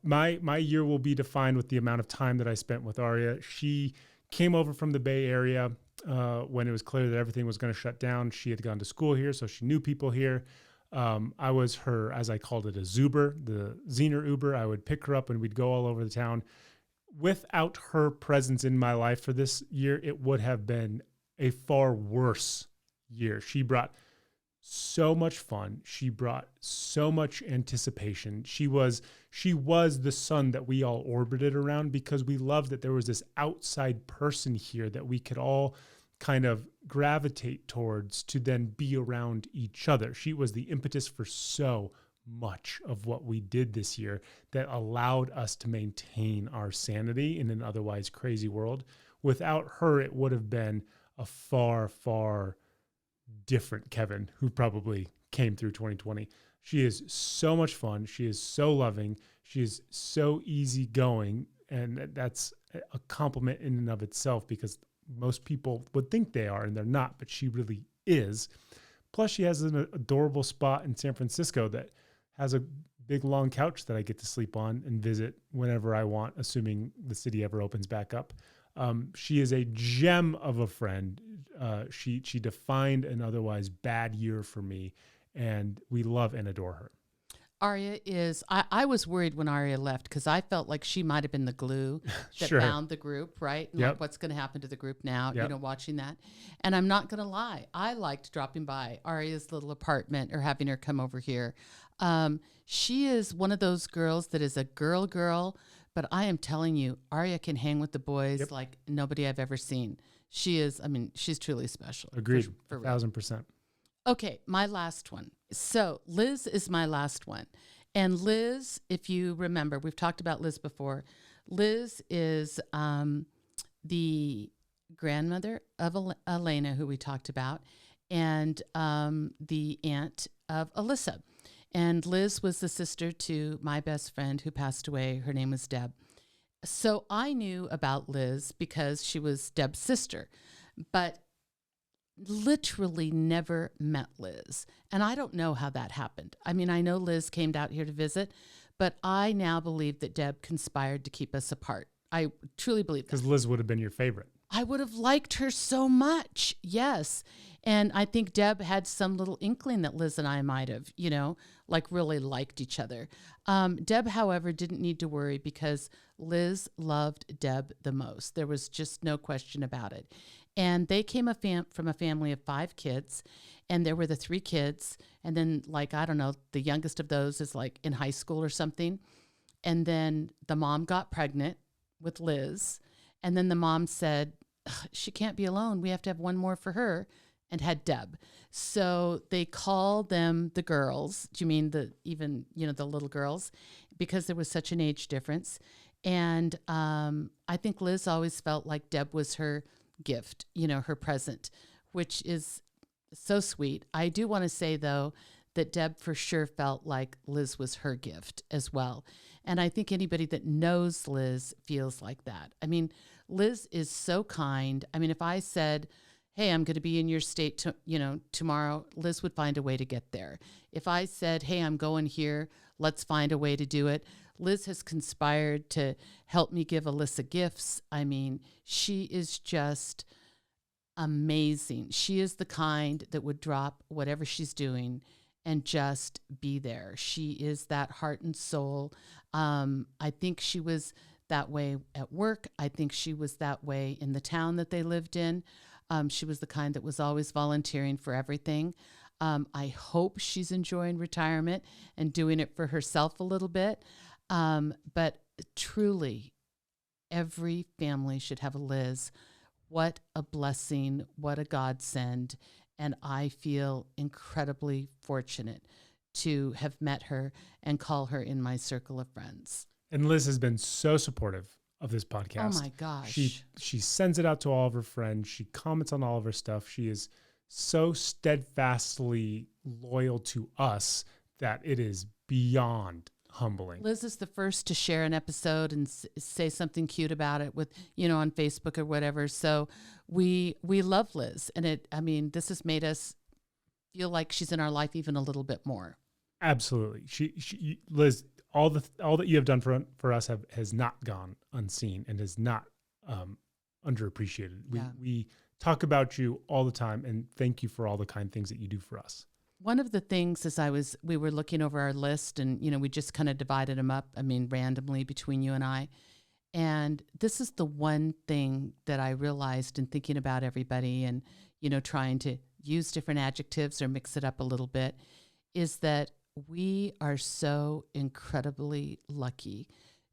Speaker 1: My year will be defined with the amount of time that I spent with Aria. She came over from the Bay Area when it was clear that everything was going to shut down. She had gone to school here, so she knew people here. I was her, as I called it, a Zuber, the Zener Uber. I would pick her up and we'd go all over the town. Without her presence in my life for this year, it would have been a far worse year. She brought so much fun. She brought so much anticipation. She was the sun that we all orbited around because we loved that there was this outside person here that we could all kind of gravitate towards to then be around each other. She was the impetus for so much of what we did this year that allowed us to maintain our sanity in an otherwise crazy world. Without her, it would have been a far, far different Kevin who probably came through 2020. She is so much fun. She is so loving. She is so easygoing. And that's a compliment in and of itself because most people would think they are and they're not, but she really is. Plus, she has an adorable spot in San Francisco that has a big long couch that I get to sleep on and visit whenever I want, assuming the city ever opens back up. She is a gem of a friend. She defined an otherwise bad year for me, and we love and adore her.
Speaker 2: Aria is, I was worried when Aria left because I felt like she might have been the glue that
Speaker 1: Sure.
Speaker 2: bound the group, right? And
Speaker 1: Yep.
Speaker 2: like what's going to happen to the group now,
Speaker 1: Yep.
Speaker 2: watching that. And I'm not going to lie. I liked dropping by Aria's little apartment or having her come over here. She is one of those girls that is a girl, but I am telling you, Aria can hang with the boys like nobody I've ever seen. She's truly special.
Speaker 1: Agreed.
Speaker 2: For real.
Speaker 1: 1,000%.
Speaker 2: Okay, my last one. So Liz is my last one. And Liz, if you remember, we've talked about Liz before. Liz is the grandmother of Elena, who we talked about, and the aunt of Alyssa. And Liz was the sister to my best friend who passed away. Her name was Deb. So I knew about Liz because she was Deb's sister, but literally never met Liz. And I don't know how that happened. I mean, I know Liz came out here to visit, but I now believe that Deb conspired to keep us apart. I truly believe that.
Speaker 1: Because Liz would have been your favorite.
Speaker 2: I would have liked her so much. Yes. And I think Deb had some little inkling that Liz and I might have, really liked each other. Deb, however, didn't need to worry because Liz loved Deb the most. There was just no question about it. And they came from a family of 5 kids, and there were the 3 kids. And then, the youngest of those is in high school or something. And then the mom got pregnant with Liz. And then the mom said, she can't be alone. We have to have one more for her, and had Deb. So they called them the girls. Do you mean the little girls? Because there was such an age difference. And I think Liz always felt like Deb was her gift, her present, which is so sweet. I do want to say, though, that Deb for sure felt like Liz was her gift as well. And I think anybody that knows Liz feels like that. I mean, Liz is so kind. I mean, if I said, hey, I'm going to be in your state, tomorrow, Liz would find a way to get there. If I said, hey, I'm going here, let's find a way to do it. Liz has conspired to help me give Alyssa gifts. I mean, she is just amazing. She is the kind that would drop whatever she's doing and just be there. She is that heart and soul. I think she was that way at work. I think she was that way in the town that they lived in. She was the kind that was always volunteering for everything. I hope she's enjoying retirement and doing it for herself a little bit. But truly, every family should have a Liz. What a blessing. What a godsend. And I feel incredibly fortunate to have met her and call her in my circle of friends.
Speaker 1: And Liz has been so supportive of this podcast.
Speaker 2: Oh my gosh.
Speaker 1: She sends it out to all of her friends. She comments on all of her stuff. She is so steadfastly loyal to us that it is beyond humbling.
Speaker 2: Liz is the first to share an episode and say something cute about it with, on Facebook or whatever. So we love Liz, and this has made us feel like she's in our life even a little bit more.
Speaker 1: Absolutely. Liz, all that you have done for us has not gone unseen and is not underappreciated. We talk about you all the time, and thank you for all the kind things that you do for us.
Speaker 2: One of the things we were looking over our list, and we just kind of divided them up, randomly between you and I. And this is the one thing that I realized in thinking about everybody and, trying to use different adjectives or mix it up a little bit, is that we are so incredibly lucky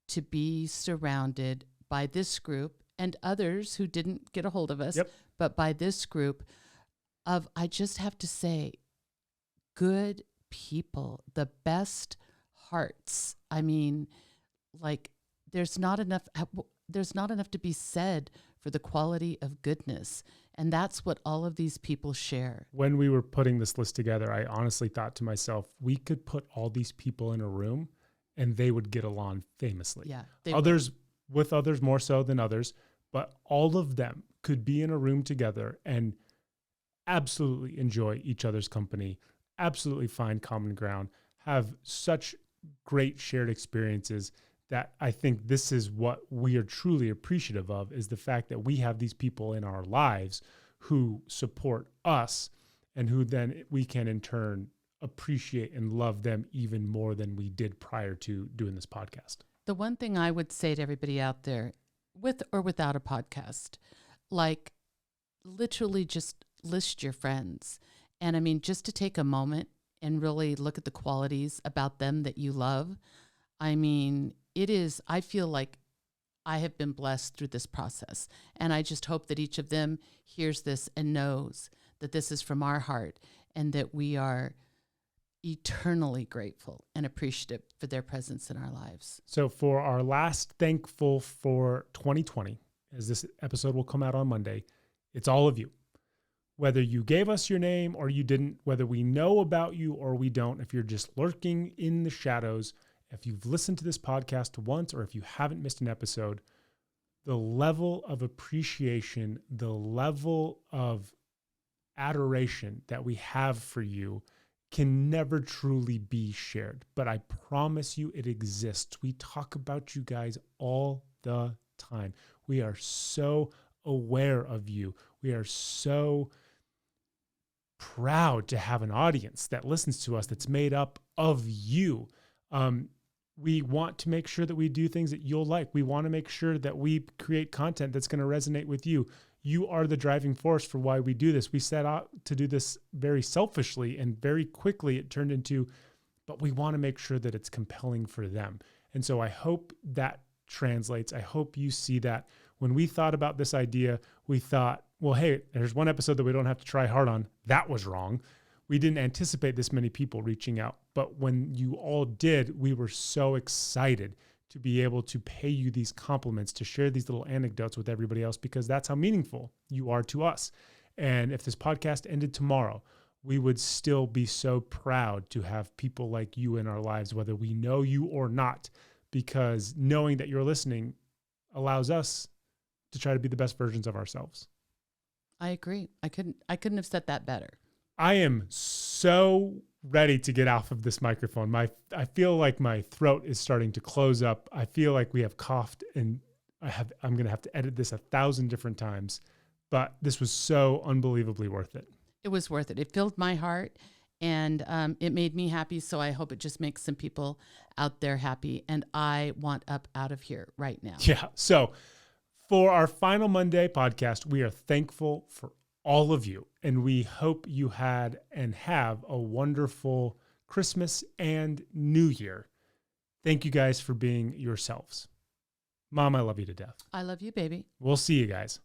Speaker 2: to be surrounded by this group and others who didn't get a hold of us, but by this group of, I just have to say, good people, the best hearts. There's not enough to be said for the quality of goodness. And that's what all of these people share.
Speaker 1: When we were putting this list together, I honestly thought to myself, we could put all these people in a room and they would get along famously.
Speaker 2: Yeah.
Speaker 1: With others more so than others, but all of them could be in a room together and absolutely enjoy each other's company, absolutely find common ground, have such great shared experiences that I think this is what we are truly appreciative of, is the fact that we have these people in our lives who support us and who then we can in turn appreciate and love them even more than we did prior to doing this podcast.
Speaker 2: The one thing I would say to everybody out there, with or without a podcast, literally just list your friends. And just to take a moment and really look at the qualities about them that you love. I feel like I have been blessed through this process. And I just hope that each of them hears this and knows that this is from our heart and that we are eternally grateful and appreciative for their presence in our lives.
Speaker 1: So for our last thankful for 2020, as this episode will come out on Monday, it's all of you. Whether you gave us your name or you didn't, whether we know about you or we don't, if you're just lurking in the shadows, if you've listened to this podcast once or if you haven't missed an episode, the level of appreciation, the level of adoration that we have for you can never truly be shared. But I promise you it exists. We talk about you guys all the time. We are so aware of you. We are so proud to have an audience that listens to us that's made up of you. We want to make sure that we do things that you'll like. We want to make sure that we create content that's going to resonate with you. You are the driving force for why we do this. We set out to do this very selfishly, and very quickly it turned into, but we want to make sure that it's compelling for them. And so I hope that translates. I hope you see that. When we thought about this idea, we thought, well, hey, there's one episode that we don't have to try hard on. That was wrong. We didn't anticipate this many people reaching out. But when you all did, we were so excited to be able to pay you these compliments, to share these little anecdotes with everybody else, because that's how meaningful you are to us. And if this podcast ended tomorrow, we would still be so proud to have people like you in our lives, whether we know you or not, because knowing that you're listening allows us to try to be the best versions of ourselves.
Speaker 2: I agree. I couldn't have said that better.
Speaker 1: I am so ready to get off of this microphone. I feel like my throat is starting to close up. I feel like we have coughed, and I'm going to have to edit this 1,000 different times, but this was so unbelievably worth it.
Speaker 2: It was worth it. It filled my heart, and it made me happy. So I hope it just makes some people out there happy. And I want up out of here right now.
Speaker 1: Yeah. So for our final Monday podcast, we are thankful for all of you. And we hope you had and have a wonderful Christmas and New Year. Thank you guys for being yourselves. Mom, I love you to death.
Speaker 2: I love you, baby.
Speaker 1: We'll see you guys.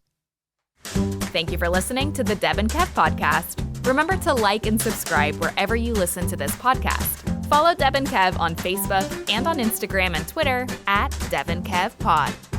Speaker 3: Thank you for listening to the Deb and Kev podcast. Remember to like and subscribe wherever you listen to this podcast. Follow Deb and Kev on Facebook and on Instagram and Twitter @DebandKevPod.